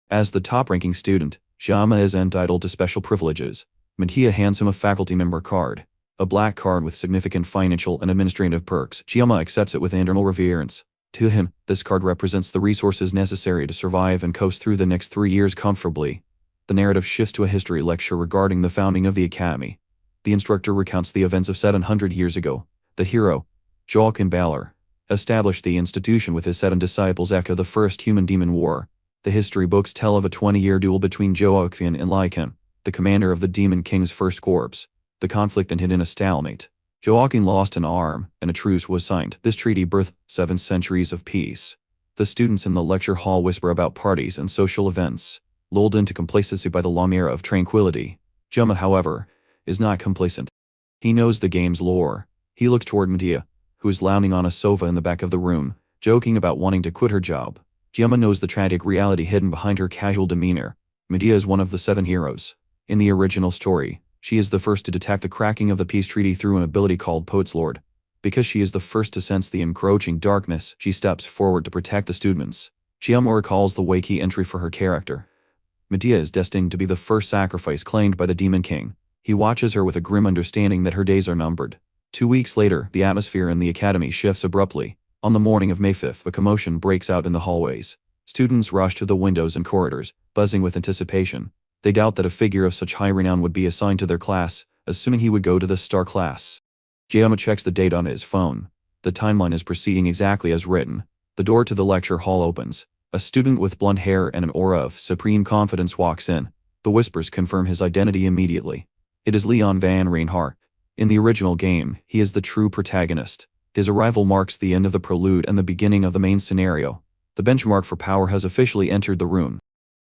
As the top-ranking student, Geomma is entitled to special privileges. Medea hands him a faculty member card, a black card with significant financial and administrative perks. Geomma accepts it with internal reverence. To him, this card represents the resources necessary to survive and coast through the next 3 years comfortably. The narrative shifts to a history lecture regarding the founding of the academy. The instructor recounts the events of 700 years ago. The hero, Joachim Baller, established the institution with his 7 disciples after the First Human-Demon War. The history books tell of a 20-year duel between Joachim and Lycan, the commander of the Demon King's First Corps. The conflict ended in a stalemate. Joachim lost an arm, and a truce was signed. This treaty birthed 7 centuries of peace. The students in the lecture hall whisper about parties and social events, lulled into complacency by the long era of tranquility. Geomma, however, is not complacent. He knows the game's lore. He looks toward Medea, who is lounging on a sofa in the back of the room, joking about wanting to quit her job. Geomma knows the tragic reality hidden behind her casual demeanor. Medea is one of the 7 heroes. In the original story, she is the first to detect the cracking of the peace treaty through an ability called Poet's Lord. Because she is the first to sense the encroaching darkness, she steps forward to protect the students. Geomma recalls the Wakey entry for her character. Medea is destined to be the first sacrifice claimed by the Demon King. He watches her with a grim understanding that her days are numbered. 2 weeks later, the atmosphere in the academy shifts abruptly. On the morning of May 5th, a commotion breaks out in the hallways. Students rush to the windows and corridors, buzzing with anticipation. They doubt that a figure of such high renown would be assigned to their class, assuming he would go to the Star class. Geomma checks the date on his phone. The timeline is proceeding exactly as written. The door to the lecture hall opens. A student with blonde hair and an aura of supreme confidence walks in. The whispers confirm his identity immediately. It is Leon van Reinhardt. In the original game, he is the true protagonist. His arrival marks the end of the prelude and the beginning of the main scenario. The benchmark for power has officially entered the room.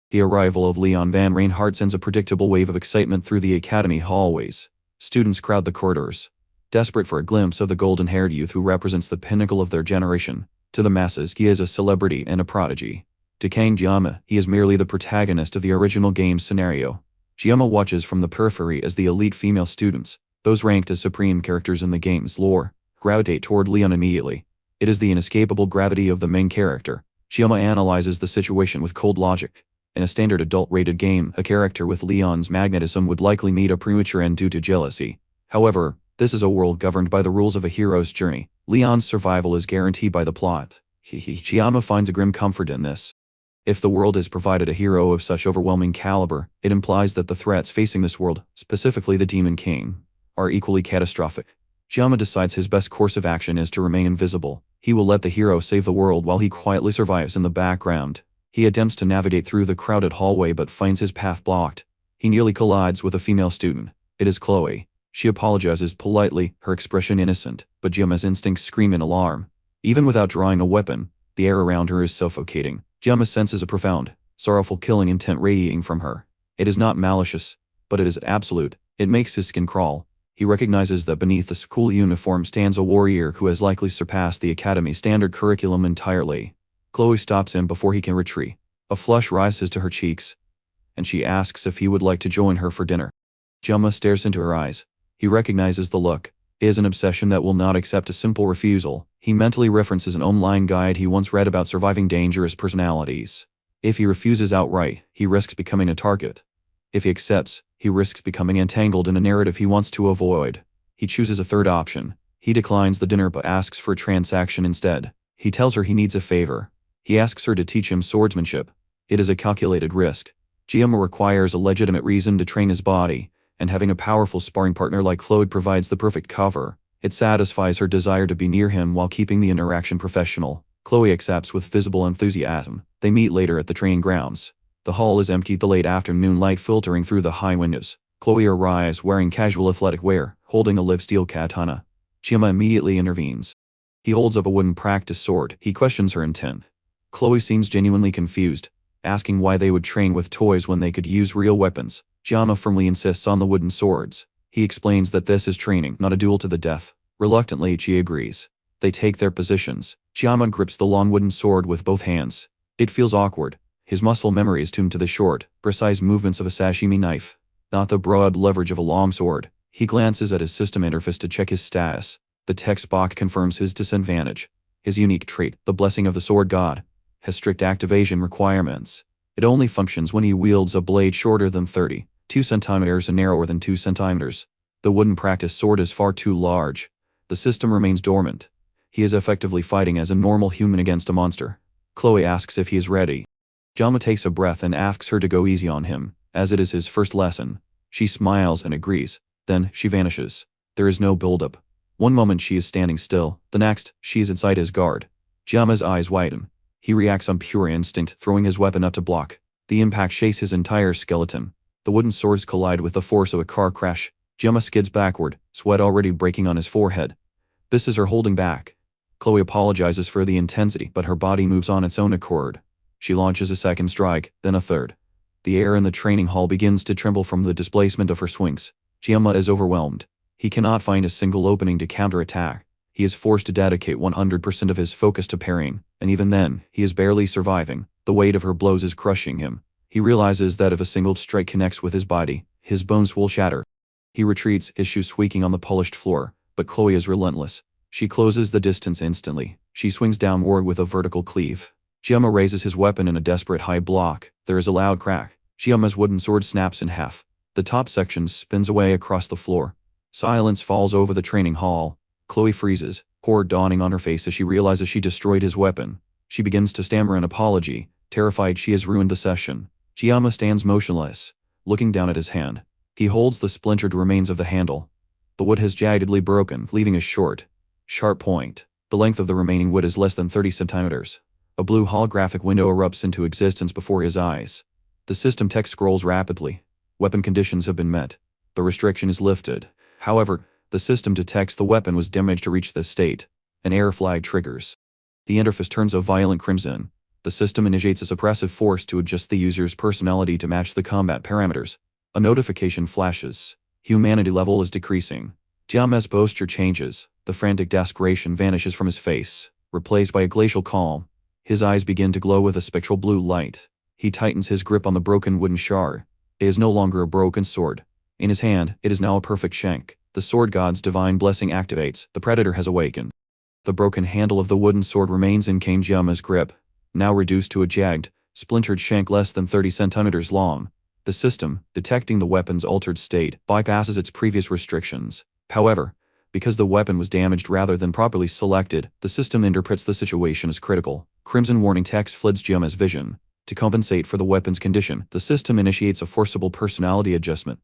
The arrival of Leon van Reinhardt sends a predictable wave of excitement through the academy hallways. Students crowd the corridors, desperate for a glimpse of the golden-haired youth who represents the pinnacle of their generation. To the masses, he is a celebrity and a prodigy. To Kang Geomma, he is merely the protagonist of the original game's scenario. Geomma watches from the periphery as the elite female students, those ranked as supreme characters in the game's lore, gravitate toward Leon immediately. It is the inescapable gravity of the main character. Geomma analyzes the situation with cold logic. In a standard adult-rated game, a character with Leon's magnetism would likely meet a premature end due to jealousy. However, this is a world governed by the rules of a hero's journey. Leon's survival is guaranteed by the plot. Geomma finds a grim comfort in this. If the world has provided a hero of such overwhelming caliber, it implies that the threats facing this world, specifically the Demon King, are equally catastrophic. Geomma decides his best course of action is to remain invisible. He will let the hero save the world while he quietly survives in the background. He attempts to navigate through the crowded hallway but finds his path blocked. He nearly collides with a female student. It is Chloe. She apologizes politely, her expression innocent, but Geomma's instincts scream in alarm. Even without drawing a weapon, the air around her is suffocating. Geomma senses a profound, sorrowful killing intent radiating from her. It is not malicious, but it is absolute. It makes his skin crawl. He recognizes that beneath the school uniform stands a warrior who has likely surpassed the academy's standard curriculum entirely. Chloe stops him before he can retreat. A flush rises to her cheeks, and she asks if he would like to join her for dinner. Geomma stares into her eyes. He recognizes the look. It is an obsession that will not accept a simple refusal. He mentally references an online guide he once read about surviving dangerous personalities. If he refuses outright, he risks becoming a target. If he accepts, he risks becoming entangled in a narrative he wants to avoid. He chooses a third option. He declines the dinner but asks for a transaction instead. He tells her he needs a favor. He asks her to teach him swordsmanship. It is a calculated risk. Geomma requires a legitimate reason to train his body, and having a powerful sparring partner like Claude provides the perfect cover. It satisfies her desire to be near him while keeping the interaction professional. Chloe accepts with visible enthusiasm. They meet later at the training grounds. The hall is empty, the late afternoon light filtering through the high windows. Chloe arrives wearing casual athletic wear, holding a live steel katana. Geomma immediately intervenes. He holds up a wooden practice sword. He questions her intent. Chloe seems genuinely confused, asking why they would train with toys when they could use real weapons. Geomma firmly insists on the wooden swords. He explains that this is training, not a duel to the death. Reluctantly, she agrees. They take their positions. Geomma grips the long wooden sword with both hands. It feels awkward. His muscle memory is tuned to the short, precise movements of a sashimi knife, not the broad leverage of a long sword. He glances at his system interface to check his status. The text box confirms his disadvantage. His unique trait, the blessing of the sword god, has strict activation requirements. It only functions when he wields a blade shorter than 32 centimeters and narrower than 2 centimeters. The wooden practice sword is far too large. The system remains dormant. He is effectively fighting as a normal human against a monster. Chloe asks if he is ready. Geomma takes a breath and asks her to go easy on him, as it is his first lesson. She smiles and agrees. Then, she vanishes. There is no build-up. One moment she is standing still, the next, she is inside his guard. Geomma's eyes widen. He reacts on pure instinct, throwing his weapon up to block. The impact shakes his entire skeleton. The wooden swords collide with the force of a car crash. Geomma skids backward, sweat already breaking on his forehead. This is her holding back. Chloe apologizes for the intensity, but her body moves on its own accord. She launches a second strike, then a third. The air in the training hall begins to tremble from the displacement of her swings. Geomma is overwhelmed. He cannot find a single opening to counterattack. He is forced to dedicate 100% of his focus to parrying, and even then, he is barely surviving. The weight of her blows is crushing him. He realizes that if a single strike connects with his body, his bones will shatter. He retreats, his shoes squeaking on the polished floor, but Chloe is relentless. She closes the distance instantly. She swings downward with a vertical cleave. Geomma raises his weapon in a desperate high block. There is a loud crack. Geomma's wooden sword snaps in half. The top section spins away across the floor. Silence falls over the training hall. Chloe freezes, horror dawning on her face as she realizes she destroyed his weapon. She begins to stammer an apology, terrified she has ruined the session. Geomma stands motionless, looking down at his hand. He holds the splintered remains of the handle. The wood has jaggedly broken, leaving a short, sharp point. The length of the remaining wood is less than 30 centimeters. A blue holographic window erupts into existence before his eyes. The system text scrolls rapidly. Weapon conditions have been met. The restriction is lifted. However, the system detects the weapon was damaged to reach this state. An error flag triggers. The interface turns a violent crimson. The system initiates a suppressive force to adjust the user's personality to match the combat parameters. A notification flashes. Humanity level is decreasing. Geomma's posture changes. The frantic desperation vanishes from his face, replaced by a glacial calm. His eyes begin to glow with a spectral blue light. He tightens his grip on the broken wooden shard. It is no longer a broken sword. In his hand, it is now a perfect shank. The sword god's divine blessing activates. The predator has awakened. The broken handle of the wooden sword remains in Kang Geomma's grip, now reduced to a jagged, splintered shank less than 30 centimeters long. The system, detecting the weapon's altered state, bypasses its previous restrictions. However, because the weapon was damaged rather than properly selected, the system interprets the situation as critical. Crimson warning text floods Geomma's vision. To compensate for the weapon's condition, the system initiates a forcible personality adjustment.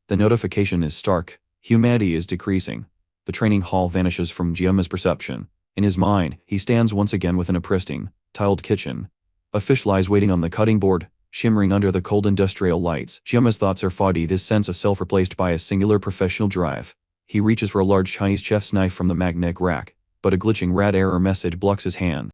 The notification is stark. Humanity is decreasing. The training hall vanishes from Geomma's perception. In his mind, he stands once again within a pristine, tiled kitchen. A fish lies waiting on the cutting board, shimmering under the cold industrial lights. Geomma's thoughts are foggy, this sense of self replaced by a singular professional drive. He reaches for a large Chinese chef's knife from the magnetic rack, but a glitching red error message blocks his hand.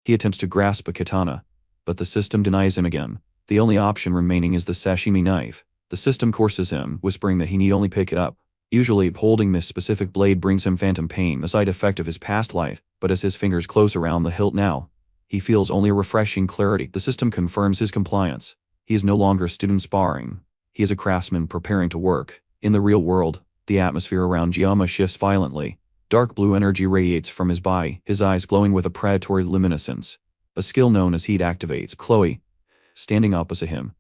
He attempts to grasp a katana, but the system denies him again. The only option remaining is the sashimi knife. The system courses him, whispering that he need only pick it up. Usually, holding this specific blade brings him phantom pain, a side effect of his past life, but as his fingers close around the hilt now, he feels only a refreshing clarity. The system confirms his compliance. He is no longer student sparring. He is a craftsman preparing to work. In the real world, the atmosphere around Geomma shifts violently. Dark blue energy radiates from his body, his eyes glowing with a predatory luminescence. A skill known as heat activates. Chloe, standing opposite him,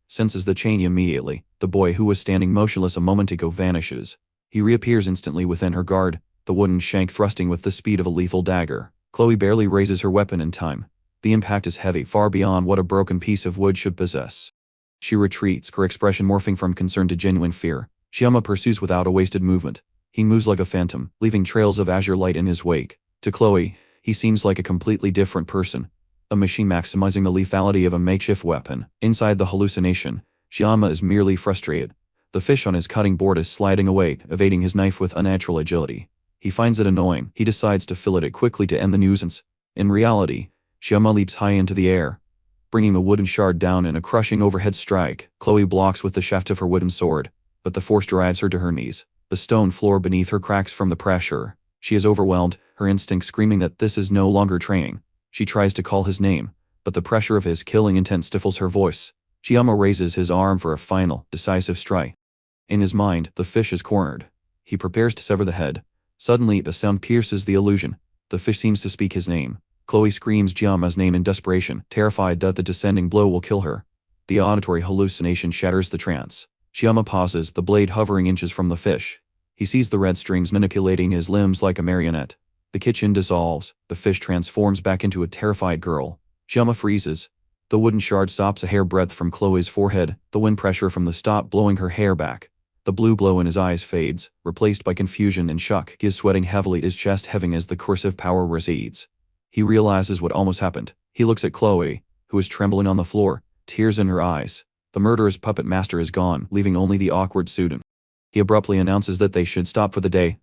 senses the change immediately. The boy who was standing motionless a moment ago vanishes. He reappears instantly within her guard, the wooden shank thrusting with the speed of a lethal dagger. Chloe barely raises her weapon in time. The impact is heavy, far beyond what a broken piece of wood should possess. She retreats, her expression morphing from concern to genuine fear. Geomma pursues without a wasted movement. He moves like a phantom, leaving trails of azure light in his wake. To Chloe, he seems like a completely different person. A machine maximizing the lethality of a makeshift weapon. Inside the hallucination, Geomma is merely frustrated. The fish on his cutting board is sliding away, evading his knife with unnatural agility. He finds it annoying. He decides to fillet it quickly to end the nuisance. In reality, Geomma leaps high into the air, bringing the wooden shard down in a crushing overhead strike. Chloe blocks with the shaft of her wooden sword, but the force drives her to her knees. The stone floor beneath her cracks from the pressure. She is overwhelmed, her instinct screaming that this is no longer training. She tries to call his name, but the pressure of his killing intent stifles her voice. Geomma raises his arm for a final, decisive strike. In his mind, the fish is cornered. He prepares to sever the head. Suddenly, a sound pierces the illusion. The fish seems to speak his name. Chloe screams Geomma's name in desperation, terrified that the descending blow will kill her. The auditory hallucination shatters the trance. Geomma pauses, the blade hovering inches from the fish. He sees the red strings manipulating his limbs like a marionette. The kitchen dissolves. The fish transforms back into a terrified girl. Geomma freezes. The wooden shard stops a hairbreadth from Chloe's forehead, the wind pressure from the stop blowing her hair back. The blue glow in his eyes fades, replaced by confusion and shock. He is sweating heavily, his chest heaving as the coercive power recedes. He realizes what almost happened. He looks at Chloe, who is trembling on the floor, tears in her eyes. The murderous puppet master is gone, leaving only the awkward student. He abruptly announces that they should stop for the day,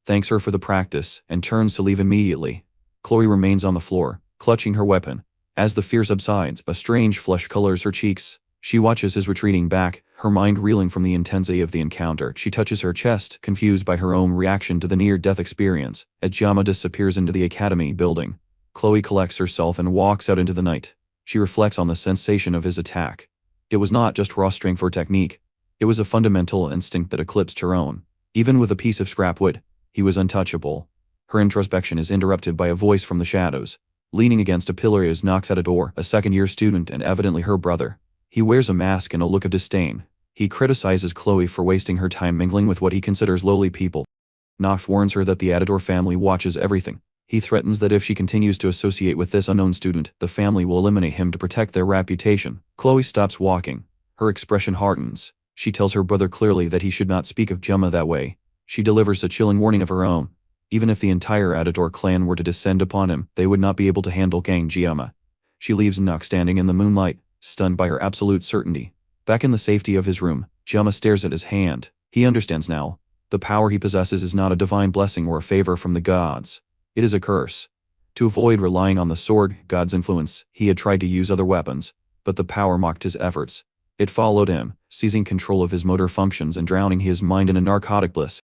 thanks her for the practice, and turns to leave immediately. Chloe remains on the floor, clutching her weapon. As the fear subsides, a strange flush colors her cheeks. She watches his retreating back, her mind reeling from the intensity of the encounter. She touches her chest, confused by her own reaction to the near-death experience, as Geomma disappears into the academy building. Chloe collects herself and walks out into the night. She reflects on the sensation of his attack. It was not just raw strength or technique. It was a fundamental instinct that eclipsed her own. Even with a piece of scrap wood, he was untouchable. Her introspection is interrupted by a voice from the shadows. Leaning against a pillar is knocks at a door, a second-year student and evidently her brother. He wears a mask and a look of disdain. He criticizes Chloe for wasting her time mingling with what he considers lowly people. Knox warns her that the Adidor family watches everything. He threatens that if she continues to associate with this unknown student, the family will eliminate him to protect their reputation. Chloe stops walking. Her expression hardens. She tells her brother clearly that he should not speak of Geomma that way. She delivers a chilling warning of her own. Even if the entire Adidor clan were to descend upon him, they would not be able to handle Kang Geomma. She leaves Knox standing in the moonlight, stunned by her absolute certainty. Back in the safety of his room, Geomma stares at his hand. He understands now. The power he possesses is not a divine blessing or a favor from the gods. It is a curse. To avoid relying on the sword, God's influence, he had tried to use other weapons, but the power mocked his efforts. It followed him, seizing control of his motor functions and drowning his mind in a narcotic bliss.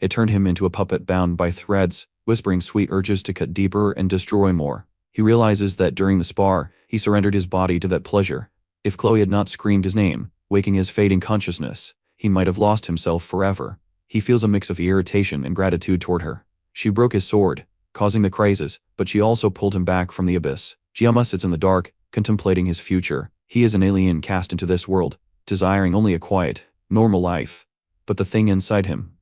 It turned him into a puppet bound by threads, whispering sweet urges to cut deeper and destroy more. He realizes that during the spar, he surrendered his body to that pleasure. If Chloe had not screamed his name, waking his fading consciousness, he might have lost himself forever. He feels a mix of irritation and gratitude toward her. She broke his sword, causing the crisis, but she also pulled him back from the abyss. Geomma sits in the dark, contemplating his future. He is an alien cast into this world, desiring only a quiet, normal life. But the thing inside him,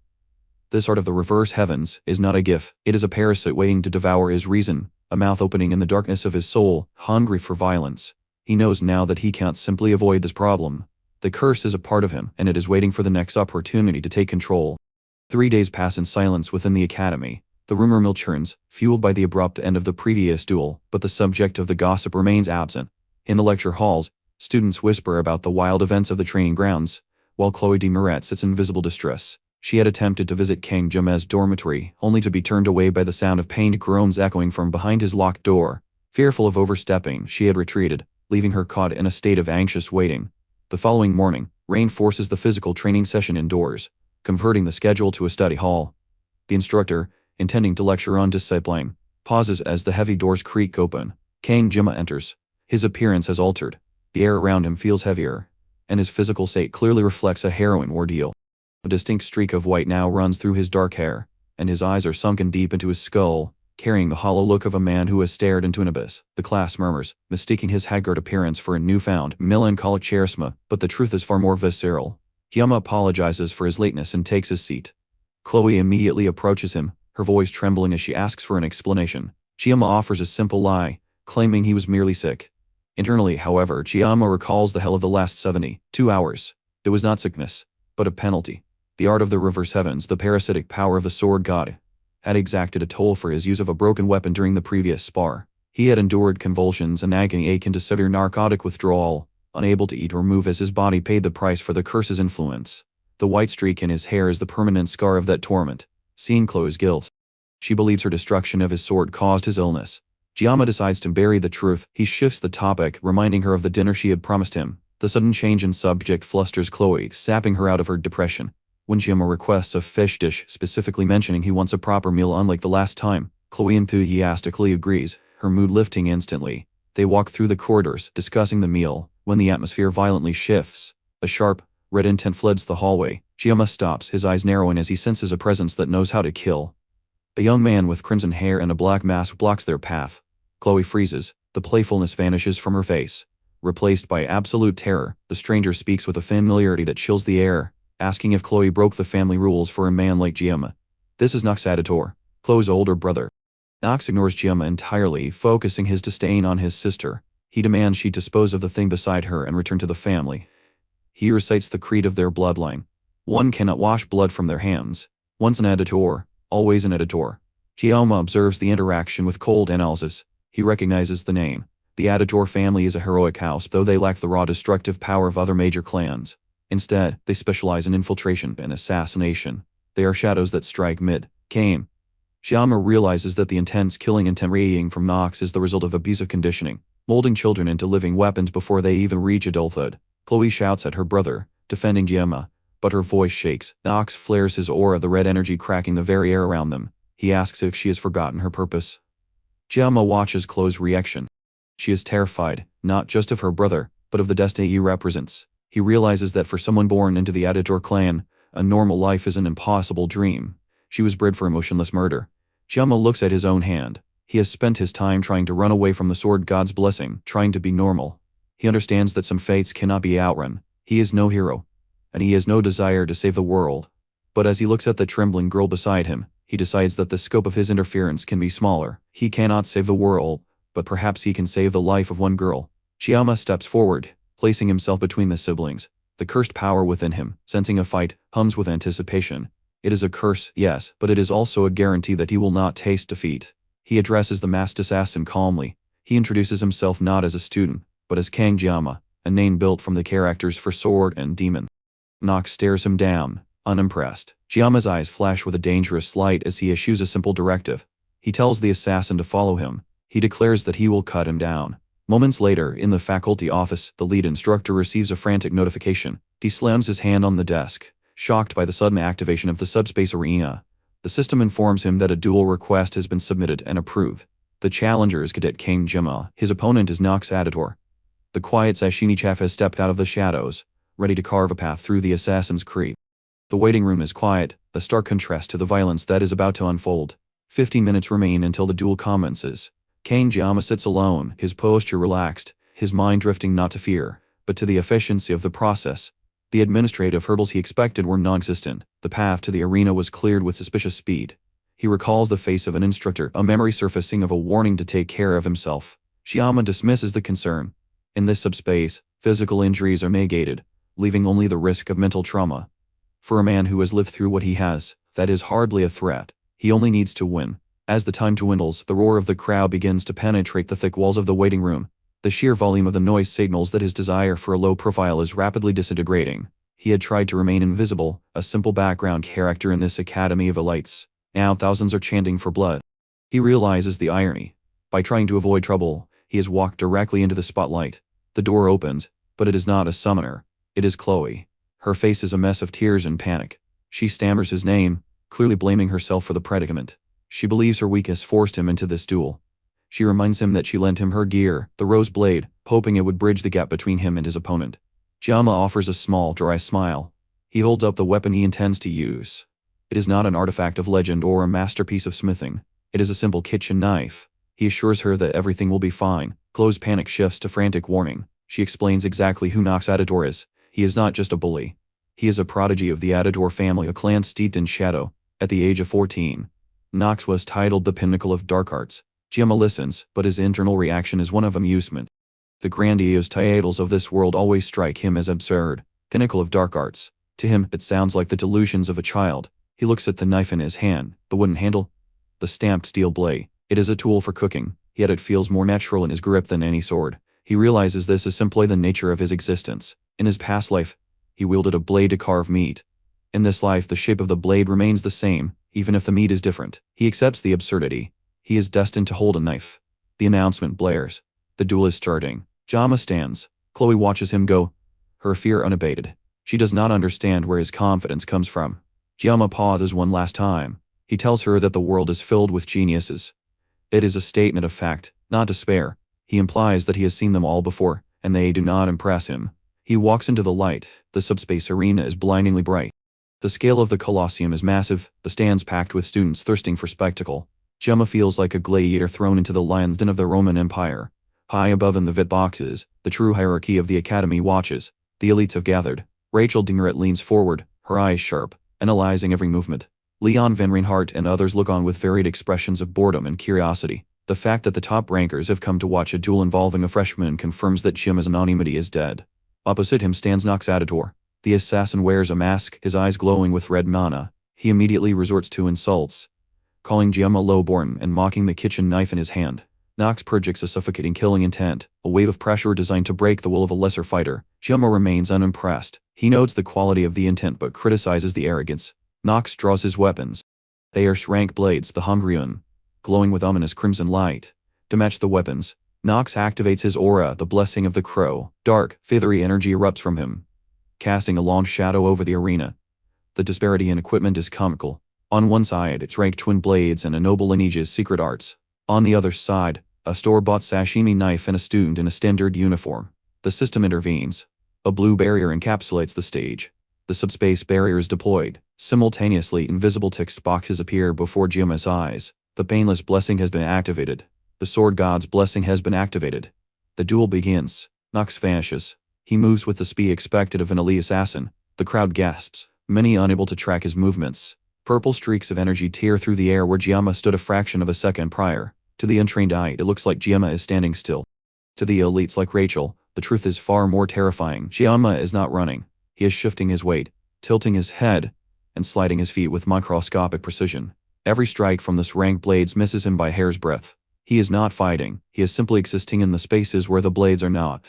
this art of the reverse heavens, is not a gift. It is a parasite waiting to devour his reason, a mouth opening in the darkness of his soul, hungry for violence. He knows now that he can't simply avoid this problem. The curse is a part of him, and it is waiting for the next opportunity to take control. 3 days pass in silence within the academy. The rumor mill churns, fueled by the abrupt end of the previous duel, but the subject of the gossip remains absent. In the lecture halls, students whisper about the wild events of the training grounds, while Chloe de Muret sits in visible distress. She had attempted to visit Kang Geomma's dormitory, only to be turned away by the sound of pained groans echoing from behind his locked door. Fearful of overstepping, she had retreated, leaving her caught in a state of anxious waiting. The following morning, rain forces the physical training session indoors, converting the schedule to a study hall. The instructor, intending to lecture on discipline, pauses as the heavy doors creak open. Kang Geomma enters. His appearance has altered. The air around him feels heavier, and his physical state clearly reflects a harrowing ordeal. A distinct streak of white now runs through his dark hair, and his eyes are sunken deep into his skull, carrying the hollow look of a man who has stared into an abyss. The class murmurs, mistaking his haggard appearance for a newfound, melancholic charisma, but the truth is far more visceral. Geomma apologizes for his lateness and takes his seat. Chloe immediately approaches him, her voice trembling as she asks for an explanation. Geomma offers a simple lie, claiming he was merely sick. Internally, however, Geomma recalls the hell of the last 72 hours. It was not sickness, but a penalty. The art of the reverse heavens, the parasitic power of the sword god, had exacted a toll for his use of a broken weapon during the previous spar. He had endured convulsions and agony akin to severe narcotic withdrawal, unable to eat or move as his body paid the price for the curse's influence. The white streak in his hair is the permanent scar of that torment. Seeing Chloe's guilt, she believes her destruction of his sword caused his illness. Geomma decides to bury the truth. He shifts the topic, reminding her of the dinner she had promised him. The sudden change in subject flusters Chloe, sapping her out of her depression. When Geomma requests a fish dish, specifically mentioning he wants a proper meal unlike the last time, Chloe enthusiastically agrees, her mood lifting instantly. They walk through the corridors, discussing the meal, when the atmosphere violently shifts. A sharp, red intent floods the hallway. Geomma stops, his eyes narrowing as he senses a presence that knows how to kill. A young man with crimson hair and a black mask blocks their path. Chloe freezes, the playfulness vanishes from her face. Replaced by absolute terror, the stranger speaks with a familiarity that chills the air, asking if Chloe broke the family rules for a man like Geomma. This is Nox Aditor, Chloe's older brother. Nox ignores Geomma entirely, focusing his disdain on his sister. He demands she dispose of the thing beside her and return to the family. He recites the creed of their bloodline. One cannot wash blood from their hands. Once an editor, always an editor. Geomma observes the interaction with cold analysis. He recognizes the name. The Aditor family is a heroic house, though they lack the raw destructive power of other major clans. Instead, they specialize in infiltration and assassination. They are shadows that strike mid-game. Geomma realizes that the intense killing intent radiating from Nox is the result of abusive conditioning, molding children into living weapons before they even reach adulthood. Chloe shouts at her brother, defending Geomma, but her voice shakes. Nox flares his aura, the red energy cracking the very air around them. He asks if she has forgotten her purpose. Geomma watches Chloe's reaction. She is terrified, not just of her brother, but of the destiny he represents. He realizes that for someone born into the Aditor clan, a normal life is an impossible dream. She was bred for emotionless murder. Geomma looks at his own hand. He has spent his time trying to run away from the sword god's blessing, trying to be normal. He understands that some fates cannot be outrun. He is no hero, and he has no desire to save the world. But as he looks at the trembling girl beside him, he decides that the scope of his interference can be smaller. He cannot save the world, but perhaps he can save the life of one girl. Geomma steps forward, placing himself between the siblings. The cursed power within him, sensing a fight, hums with anticipation. It is a curse, yes, but it is also a guarantee that he will not taste defeat. He addresses the masked assassin calmly. He introduces himself not as a student, but as Kang Geomma, a name built from the characters for sword and demon. Nox stares him down, unimpressed. Geomma's eyes flash with a dangerous light as he issues a simple directive. He tells the assassin to follow him. He declares that he will cut him down. Moments later, in the faculty office, the lead instructor receives a frantic notification. He slams his hand on the desk, shocked by the sudden activation of the subspace arena. The system informs him that a duel request has been submitted and approved. The challenger is Cadet Kang Geomma. His opponent is Nox Aditor. The quiet sashimi chef has stepped out of the shadows, ready to carve a path through the assassin's creep. The waiting room is quiet, a stark contrast to the violence that is about to unfold. 15 minutes remain until the duel commences. Kang Geomma sits alone, his posture relaxed, his mind drifting not to fear, but to the efficiency of the process. The administrative hurdles he expected were non-existent. The path to the arena was cleared with suspicious speed. He recalls the face of an instructor, a memory surfacing of a warning to take care of himself. Geomma dismisses the concern. In this subspace, physical injuries are negated, leaving only the risk of mental trauma. For a man who has lived through what he has, that is hardly a threat. He only needs to win. As the time dwindles, the roar of the crowd begins to penetrate the thick walls of the waiting room. The sheer volume of the noise signals that his desire for a low profile is rapidly disintegrating. He had tried to remain invisible, a simple background character in this academy of elites. Now thousands are chanting for blood. He realizes the irony. By trying to avoid trouble, he has walked directly into the spotlight. The door opens, but it is not a summoner. It is Chloe. Her face is a mess of tears and panic. She stammers his name, clearly blaming herself for the predicament. She believes her weakness forced him into this duel. She reminds him that she lent him her gear, the rose blade, hoping it would bridge the gap between him and his opponent. Geomma offers a small, dry smile. He holds up the weapon he intends to use. It is not an artifact of legend or a masterpiece of smithing. It is a simple kitchen knife. He assures her that everything will be fine. Chloe's panic shifts to frantic warning. She explains exactly who Nox Aditor is. He is not just a bully. He is a prodigy of the Aditor family, a clan steeped in shadow. At the age of 14, Nox was titled the pinnacle of dark arts. Geomma listens, but his internal reaction is one of amusement. The grandiose titles of this world always strike him as absurd. Pinnacle of dark arts. To him, it sounds like the delusions of a child. He looks at the knife in his hand, the wooden handle, the stamped steel blade. It is a tool for cooking, yet it feels more natural in his grip than any sword. He realizes this is simply the nature of his existence. In his past life, he wielded a blade to carve meat. In this life, the shape of the blade remains the same, even if the meat is different. He accepts the absurdity. He is destined to hold a knife. The announcement blares. The duel is starting. Geomma stands. Chloe watches him go, her fear unabated. She does not understand where his confidence comes from. Geomma pauses one last time. He tells her that the world is filled with geniuses. It is a statement of fact, not despair. He implies that he has seen them all before, and they do not impress him. He walks into the light. The subspace arena is blindingly bright. The scale of the Colosseum is massive, the stands packed with students thirsting for spectacle. Geomma feels like a gladiator thrown into the lion's den of the Roman Empire. High above in the vit boxes, the true hierarchy of the academy watches. The elites have gathered. Rachel Dingeret leans forward, her eyes sharp, analyzing every movement. Leon Van Reinhardt and others look on with varied expressions of boredom and curiosity. The fact that the top rankers have come to watch a duel involving a freshman confirms that Geomma's anonymity is dead. Opposite him stands Nox Aditor. The assassin wears a mask, his eyes glowing with red mana. He immediately resorts to insults, calling Geomma lowborn and mocking the kitchen knife in his hand. Nox projects a suffocating killing intent, a wave of pressure designed to break the will of a lesser fighter. Geomma remains unimpressed. He notes the quality of the intent but criticizes the arrogance. Nox draws his weapons. They are Shrank blades, the Hungryun, glowing with ominous crimson light. To match the weapons, Nox activates his aura, the blessing of the crow. Dark, feathery energy erupts from him, casting a long shadow over the arena. The disparity in equipment is comical. On one side, it's ranked twin blades and a noble lineage's secret arts. On the other side, a store-bought sashimi knife and a student in a standard uniform. The system intervenes. A blue barrier encapsulates the stage. The subspace barrier is deployed. Simultaneously, invisible text boxes appear before Geomma's eyes. The painless blessing has been activated. The sword god's blessing has been activated. The duel begins. Nox vanishes. He moves with the speed expected of an elite assassin. The crowd gasps, many unable to track his movements. Purple streaks of energy tear through the air where Geomma stood a fraction of a second prior. To the untrained eye, it looks like Geomma is standing still. To the elites like Rachel, the truth is far more terrifying. Geomma is not running. He is shifting his weight, tilting his head, and sliding his feet with microscopic precision. Every strike from the rank blades misses him by hair's breadth. He is not fighting. He is simply existing in the spaces where the blades are not.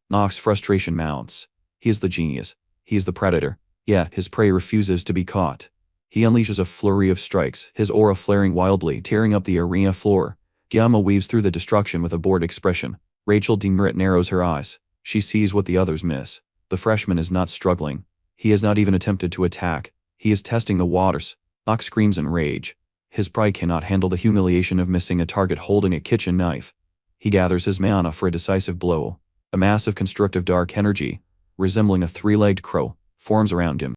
Nox's frustration mounts. He is the genius. He is the predator. Yet his prey refuses to be caught. He unleashes a flurry of strikes, his aura flaring wildly, tearing up the arena floor. Geomma weaves through the destruction with a bored expression. Rachel Dingeret narrows her eyes. She sees what the others miss. The freshman is not struggling. He has not even attempted to attack. He is testing the waters. Nox screams in rage. His pride cannot handle the humiliation of missing a target holding a kitchen knife. He gathers his mana for a decisive blow. A massive constructive dark energy, resembling a three-legged crow, forms around him.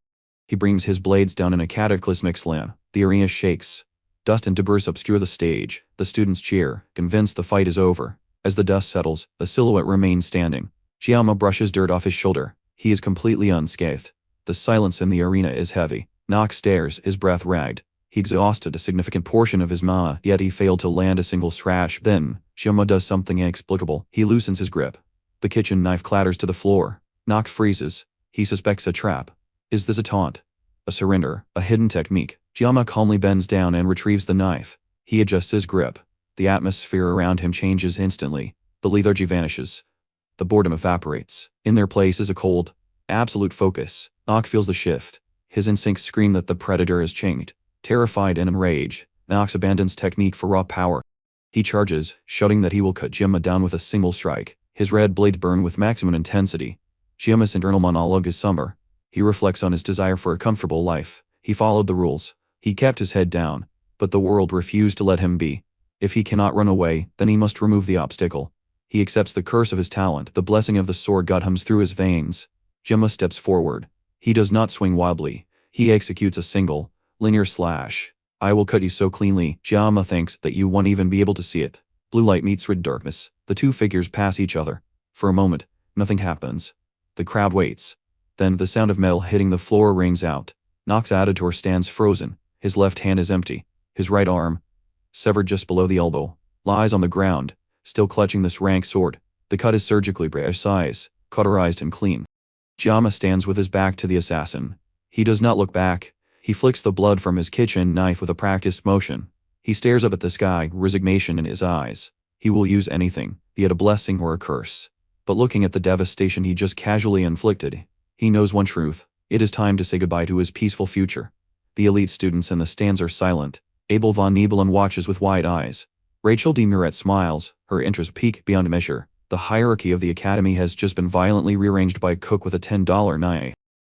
He brings his blades down in a cataclysmic slam. The arena shakes. Dust and debris obscure the stage. The students cheer, convinced the fight is over. As the dust settles, a silhouette remains standing. Geomma brushes dirt off his shoulder. He is completely unscathed. The silence in the arena is heavy. Nox stares, his breath ragged. He exhausted a significant portion of his mana, yet he failed to land a single scratch. Then, Geomma does something inexplicable. He loosens his grip. The kitchen knife clatters to the floor. Nox freezes. He suspects a trap. Is this a taunt? A surrender? A hidden technique? Geomma calmly bends down and retrieves the knife. He adjusts his grip. The atmosphere around him changes instantly. The lethargy vanishes. The boredom evaporates. In their place is a cold, absolute focus. Nox feels the shift. His instincts scream that the predator is changed. Terrified and enraged, Nox abandons technique for raw power. He charges, shouting that he will cut Geomma down with a single strike. His red blades burn with maximum intensity. Geomma's internal monologue is somber. He reflects on his desire for a comfortable life. He followed the rules. He kept his head down, but the world refused to let him be. If he cannot run away, then he must remove the obstacle. He accepts the curse of his talent. The blessing of the sword god hums through his veins. Geomma steps forward. He does not swing wildly. He executes a single, linear slash. I will cut you so cleanly, Geomma thinks, that you won't even be able to see it. Blue light meets red darkness. The two figures pass each other. For a moment, nothing happens. The crowd waits. Then the sound of metal hitting the floor rings out. Nox Aditor stands frozen. His left hand is empty. His right arm, severed just below the elbow, lies on the ground, still clutching this rank sword. The cut is surgically precise, cauterized and clean. Geomma stands with his back to the assassin. He does not look back. He flicks the blood from his kitchen knife with a practiced motion. He stares up at the sky, resignation in his eyes. He will use anything, be it a blessing or a curse. But looking at the devastation he just casually inflicted, he knows one truth. It is time to say goodbye to his peaceful future. The elite students in the stands are silent. Abel von Nibelung watches with wide eyes. Rachel Dingeret smiles, her interest piqued beyond measure. The hierarchy of the academy has just been violently rearranged by a cook with a $10 knife.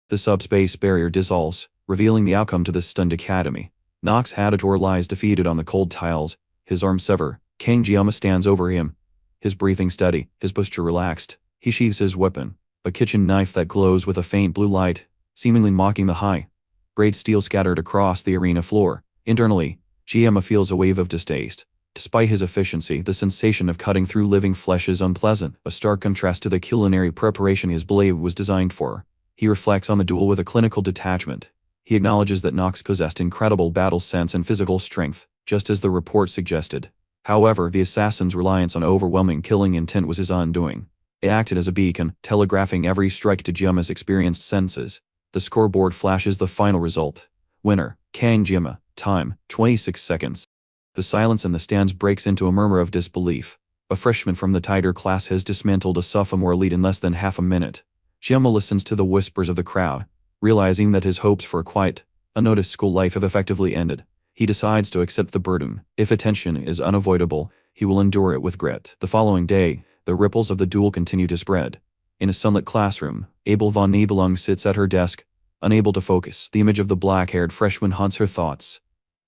The subspace barrier dissolves, revealing the outcome to the stunned academy. Nox Aditor lies defeated on the cold tiles, his arm severed. Kang Geomma stands over him. His breathing steady, his posture relaxed. He sheathes his weapon, a kitchen knife that glows with a faint blue light, seemingly mocking the high-grade steel scattered across the arena floor. Internally, Geomma feels a wave of distaste. Despite his efficiency, the sensation of cutting through living flesh is unpleasant, a stark contrast to the culinary preparation his blade was designed for. He reflects on the duel with a clinical detachment. He acknowledges that Nox possessed incredible battle sense and physical strength, just as the report suggested. However, the assassin's reliance on overwhelming killing intent was his undoing. It acted as a beacon, telegraphing every strike to Geomma's experienced senses. The scoreboard flashes the final result. Winner, Kang Geomma. Time, 26 seconds. The silence in the stands breaks into a murmur of disbelief. A freshman from the tighter class has dismantled a sophomore elite in less than half a minute. Geomma listens to the whispers of the crowd, realizing that his hopes for a quiet, unnoticed school life have effectively ended. He decides to accept the burden. If attention is unavoidable, he will endure it with grit. The following day, the ripples of the duel continue to spread. In a sunlit classroom, Abel von Nibelung sits at her desk, unable to focus. The image of the black-haired freshman haunts her thoughts.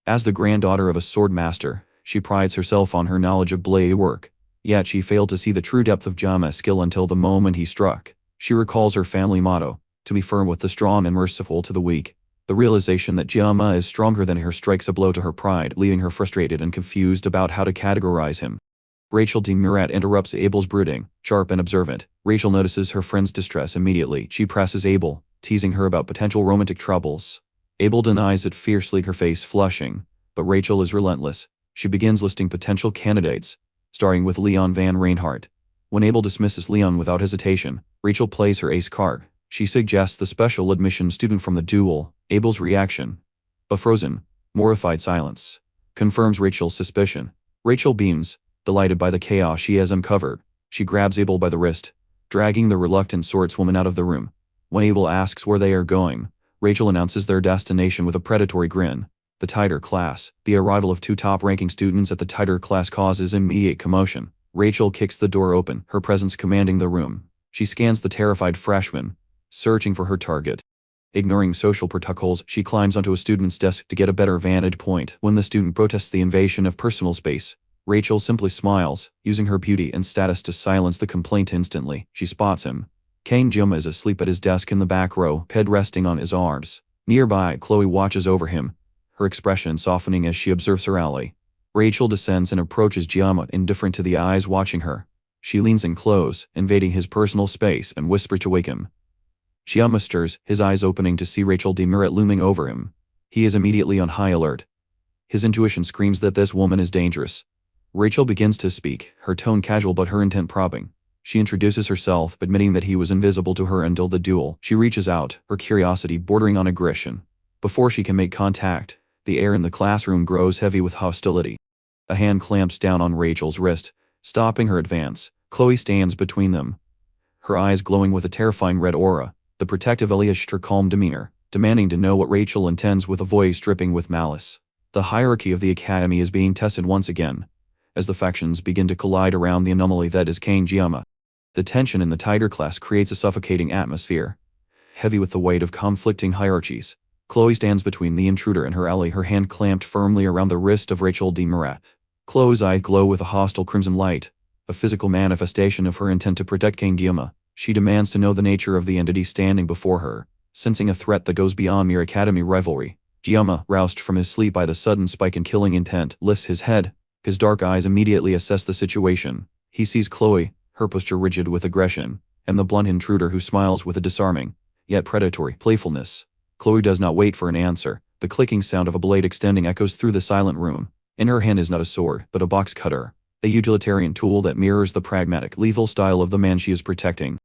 As the granddaughter of a sword master, she prides herself on her knowledge of blade work. Yet she failed to see the true depth of Geomma's skill until the moment he struck. She recalls her family motto, to be firm with the strong and merciful to the weak. The realization that Geomma is stronger than her strikes a blow to her pride, leaving her frustrated and confused about how to categorize him. Rachel de Murat interrupts Abel's brooding. Sharp and observant, Rachel notices her friend's distress immediately. She presses Abel, teasing her about potential romantic troubles. Abel denies it fiercely, her face flushing, but Rachel is relentless. She begins listing potential candidates, starting with Leon van Reinhardt. When Abel dismisses Leon without hesitation, Rachel plays her ace card. She suggests the special admission student from the duel. Abel's reaction, a frozen, mortified silence, confirms Rachel's suspicion. Rachel beams, delighted by the chaos she has uncovered. She grabs Abel by the wrist, dragging the reluctant swordswoman out of the room. When Abel asks where they are going, Rachel announces their destination with a predatory grin. The tighter class. The arrival of two top-ranking students at the tighter class causes immediate commotion. Rachel kicks the door open, her presence commanding the room. She scans the terrified freshman, searching for her target. Ignoring social protocols, she climbs onto a student's desk to get a better vantage point. When the student protests the invasion of personal space, Rachel simply smiles, using her beauty and status to silence the complaint instantly. She spots him. Kang Geomma is asleep at his desk in the back row, head resting on his arms. Nearby, Chloe watches over him, her expression softening as she observes her ally. Rachel descends and approaches Geomma, indifferent to the eyes watching her. She leans in close, invading his personal space, and whispers to wake him. Geomma stirs, his eyes opening to see Rachel de Murat looming over him. He is immediately on high alert. His intuition screams that this woman is dangerous. Rachel begins to speak, her tone casual but her intent probing. She introduces herself, admitting that he was invisible to her until the duel. She reaches out, her curiosity bordering on aggression. Before she can make contact, the air in the classroom grows heavy with hostility. A hand clamps down on Rachel's wrist, stopping her advance. Chloe stands between them, her eyes glowing with a terrifying red aura. The protective Eliashed her calm demeanor, demanding to know what Rachel intends with a voice dripping with malice. The hierarchy of the academy is being tested once again, as the factions begin to collide around the anomaly that is Kang Geomma. The tension in the tighter class creates a suffocating atmosphere, heavy with the weight of conflicting hierarchies. Chloe stands between the intruder and her ally, her hand clamped firmly around the wrist of Rachel de Murat. Chloe's eyes glow with a hostile crimson light, a physical manifestation of her intent to protect Kang Geomma. She demands to know the nature of the entity standing before her, sensing a threat that goes beyond mere academy rivalry. Geomma, roused from his sleep by the sudden spike in killing intent, lifts his head. His dark eyes immediately assess the situation. He sees Chloe, her posture rigid with aggression, and the blunt intruder who smiles with a disarming, yet predatory, playfulness. Chloe does not wait for an answer. The clicking sound of a blade extending echoes through the silent room. In her hand is not a sword, but a box cutter, a utilitarian tool that mirrors the pragmatic, lethal style of the man she is protecting.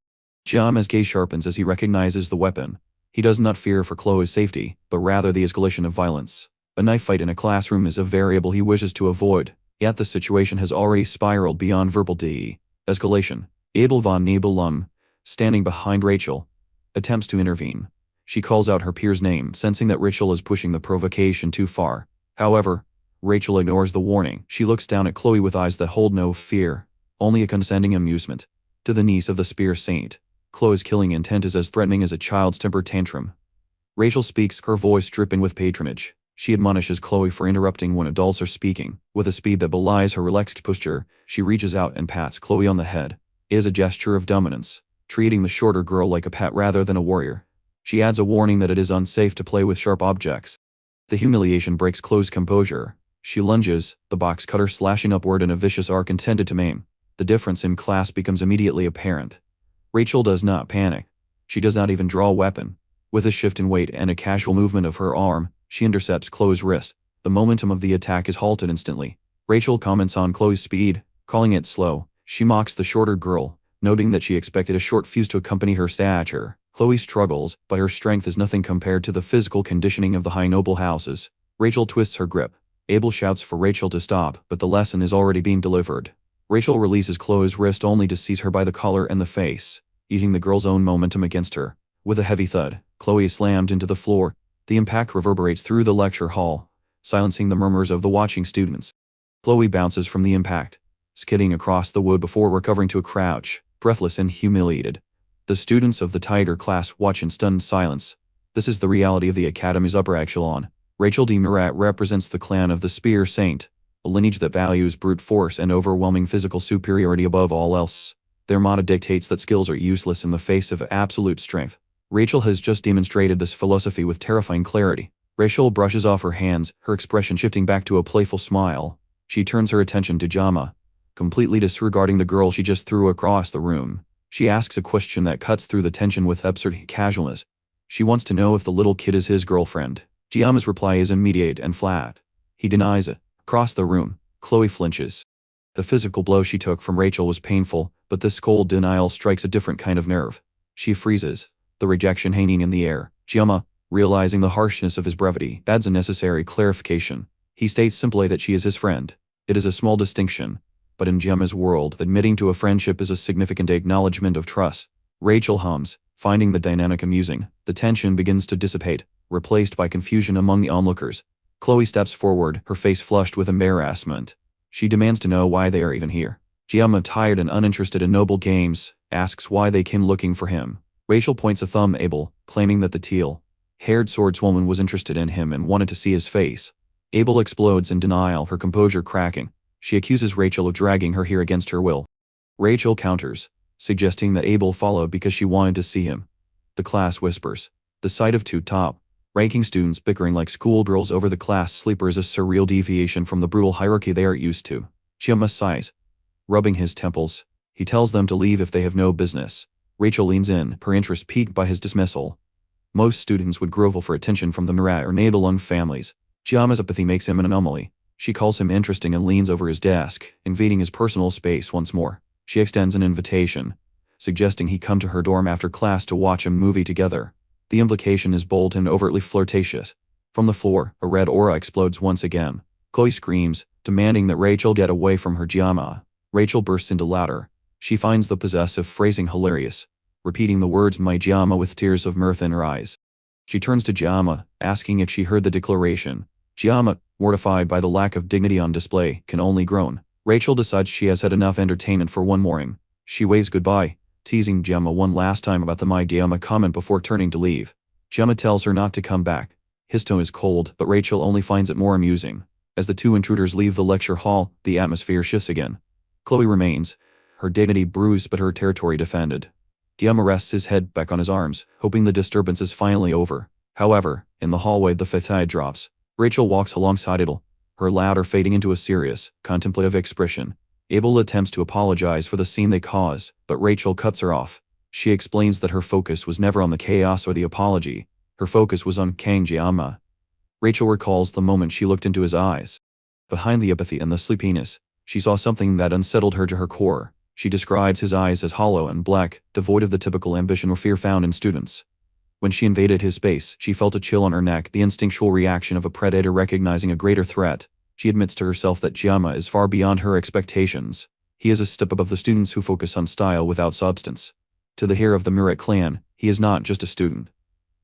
Geomma's gaze sharpens as he recognizes the weapon. He does not fear for Chloe's safety, but rather the escalation of violence. A knife fight in a classroom is a variable he wishes to avoid, yet the situation has already spiraled beyond verbal de-escalation. Abel von Nibelung, standing behind Rachel, attempts to intervene. She calls out her peer's name, sensing that Rachel is pushing the provocation too far. However, Rachel ignores the warning. She looks down at Chloe with eyes that hold no fear, only a condescending amusement. To the niece of the spear saint, Chloe's killing intent is as threatening as a child's temper tantrum. Rachel speaks, her voice dripping with patronage. She admonishes Chloe for interrupting when adults are speaking. With a speed that belies her relaxed posture, she reaches out and pats Chloe on the head. It is a gesture of dominance, treating the shorter girl like a pet rather than a warrior. She adds a warning that it is unsafe to play with sharp objects. The humiliation breaks Chloe's composure. She lunges, the box cutter slashing upward in a vicious arc intended to maim. The difference in class becomes immediately apparent. Rachel does not panic. She does not even draw a weapon. With a shift in weight and a casual movement of her arm, she intercepts Chloe's wrist. The momentum of the attack is halted instantly. Rachel comments on Chloe's speed, calling it slow. She mocks the shorter girl, noting that she expected a short fuse to accompany her stature. Chloe struggles, but her strength is nothing compared to the physical conditioning of the high noble houses. Rachel twists her grip. Abel shouts for Rachel to stop, but the lesson is already being delivered. Rachel releases Chloe's wrist only to seize her by the collar and the face, using the girl's own momentum against her. With a heavy thud, Chloe is slammed into the floor. The impact reverberates through the lecture hall, silencing the murmurs of the watching students. Chloe bounces from the impact, skidding across the wood before recovering to a crouch, breathless and humiliated. The students of the tighter class watch in stunned silence. This is the reality of the Academy's upper echelon. Rachel de Murat represents the clan of the Spear Saint, a lineage that values brute force and overwhelming physical superiority above all else. Their motto dictates that skills are useless in the face of absolute strength. Rachel has just demonstrated this philosophy with terrifying clarity. Rachel brushes off her hands, her expression shifting back to a playful smile. She turns her attention to Geomma, completely disregarding the girl she just threw across the room. She asks a question that cuts through the tension with absurd casualness. She wants to know if the little kid is his girlfriend. Geomma's reply is immediate and flat. He denies it. Across the room, Chloe flinches. The physical blow she took from Rachel was painful, but this cold denial strikes a different kind of nerve. She freezes, the rejection hanging in the air. Geomma, realizing the harshness of his brevity, adds a necessary clarification. He states simply that she is his friend. It is a small distinction, but in Geomma's world, admitting to a friendship is a significant acknowledgement of trust. Rachel hums, finding the dynamic amusing. The tension begins to dissipate, replaced by confusion among the onlookers. Chloe steps forward, her face flushed with embarrassment. She demands to know why they are even here. Geomma, tired and uninterested in noble games, asks why they came looking for him. Rachel points a thumb at Abel, claiming that the teal-haired swordswoman was interested in him and wanted to see his face. Abel explodes in denial, her composure cracking. She accuses Rachel of dragging her here against her will. Rachel counters, suggesting that Abel followed because she wanted to see him. The class whispers. The sight of two top-ranking students bickering like schoolgirls over the class sleeper is a surreal deviation from the brutal hierarchy they are used to. Geomma sighs, rubbing his temples. He tells them to leave if they have no business. Rachel leans in, her interest piqued by his dismissal. Most students would grovel for attention from the Murat or Nadelung families. Geomma's apathy makes him an anomaly. She calls him interesting and leans over his desk, invading his personal space once more. She extends an invitation, suggesting he come to her dorm after class to watch a movie together. The implication is bold and overtly flirtatious. From the floor, a red aura explodes once again. Chloe screams, demanding that Rachel get away from her. Geomma. Rachel bursts into laughter. She finds the possessive phrasing hilarious, repeating the words my Geomma with tears of mirth in her eyes. She turns to Geomma, asking if she heard the declaration. Geomma, mortified by the lack of dignity on display, can only groan. Rachel decides she has had enough entertainment for one morning. She waves goodbye, teasing Geomma one last time about the my Geomma comment before turning to leave. Geomma tells her not to come back. His tone is cold, but Rachel only finds it more amusing. As the two intruders leave the lecture hall, the atmosphere shifts again. Chloe remains, her dignity bruised but her territory defended. Geomma rests his head back on his arms, hoping the disturbance is finally over. However, in the hallway the facade drops. Rachel walks alongside Abel, her laughter fading into a serious, contemplative expression. Abel attempts to apologize for the scene they caused, but Rachel cuts her off. She explains that her focus was never on the chaos or the apology. Her focus was on Kang Geomma. Rachel recalls the moment she looked into his eyes. Behind the apathy and the sleepiness, she saw something that unsettled her to her core. She describes his eyes as hollow and black, devoid of the typical ambition or fear found in students. When she invaded his space, she felt a chill on her neck, the instinctual reaction of a predator recognizing a greater threat. She admits to herself that Geomma is far beyond her expectations. He is a step above the students who focus on style without substance. To the heir of the Murat clan, he is not just a student.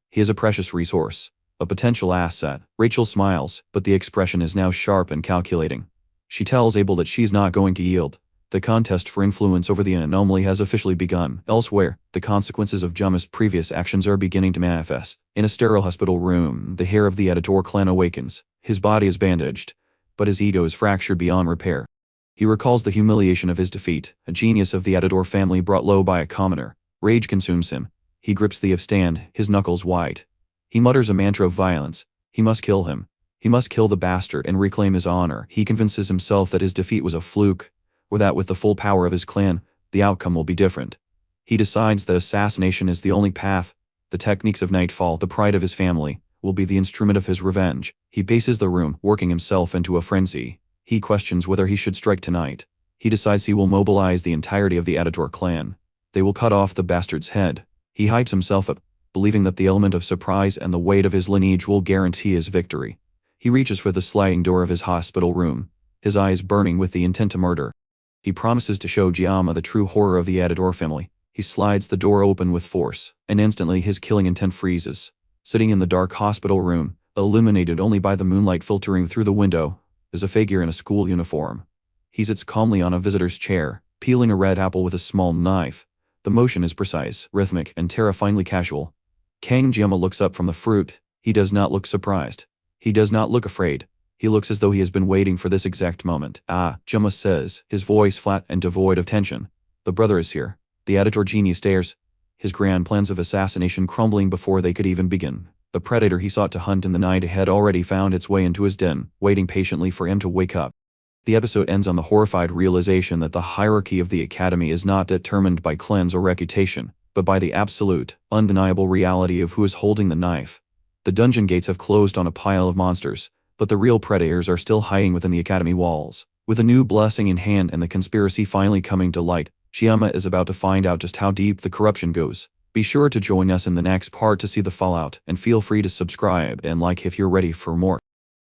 He is a precious resource, a potential asset. Rachel smiles, but the expression is now sharp and calculating. She tells Abel that she's not going to yield. The contest for influence over the anomaly has officially begun. Elsewhere, the consequences of Geomma's previous actions are beginning to manifest. In a sterile hospital room, the heir of the editor clan awakens. His body is bandaged, but his ego is fractured beyond repair. He recalls the humiliation of his defeat, a genius of the editor family brought low by a commoner. Rage consumes him. He grips the stand, his knuckles white. He mutters a mantra of violence. He must kill him. He must kill the bastard and reclaim his honor. He convinces himself that his defeat was a fluke, or that with the full power of his clan, the outcome will be different. He decides that assassination is the only path. The techniques of Nightfall, the pride of his family, will be the instrument of his revenge. He paces the room, working himself into a frenzy. He questions whether he should strike tonight. He decides he will mobilize the entirety of the editor clan. They will cut off the bastard's head. He hypes himself up, believing that the element of surprise and the weight of his lineage will guarantee his victory. He reaches for the sliding door of his hospital room, his eyes burning with the intent to murder. He promises to show Geomma the true horror of the editor family. He slides the door open with force, and instantly his killing intent freezes. Sitting in the dark hospital room, illuminated only by the moonlight filtering through the window, is a figure in a school uniform. He sits calmly on a visitor's chair, peeling a red apple with a small knife. The motion is precise, rhythmic, and terrifyingly casual. Kang Geomma looks up from the fruit. He does not look surprised. He does not look afraid. He looks as though he has been waiting for this exact moment. "Ah," Geomma says, his voice flat and devoid of tension. "The brother is here." The editor genius stares, his grand plans of assassination crumbling before they could even begin. The predator he sought to hunt in the night had already found its way into his den, waiting patiently for him to wake up. The episode ends on the horrified realization that the hierarchy of the academy is not determined by clans or reputation, but by the absolute, undeniable reality of who is holding the knife. The dungeon gates have closed on a pile of monsters, but the real predators are still hiding within the academy walls. With a new blessing in hand and the conspiracy finally coming to light, Geomma is about to find out just how deep the corruption goes. Be sure to join us in the next part to see the fallout, and feel free to subscribe and like if you're ready for more.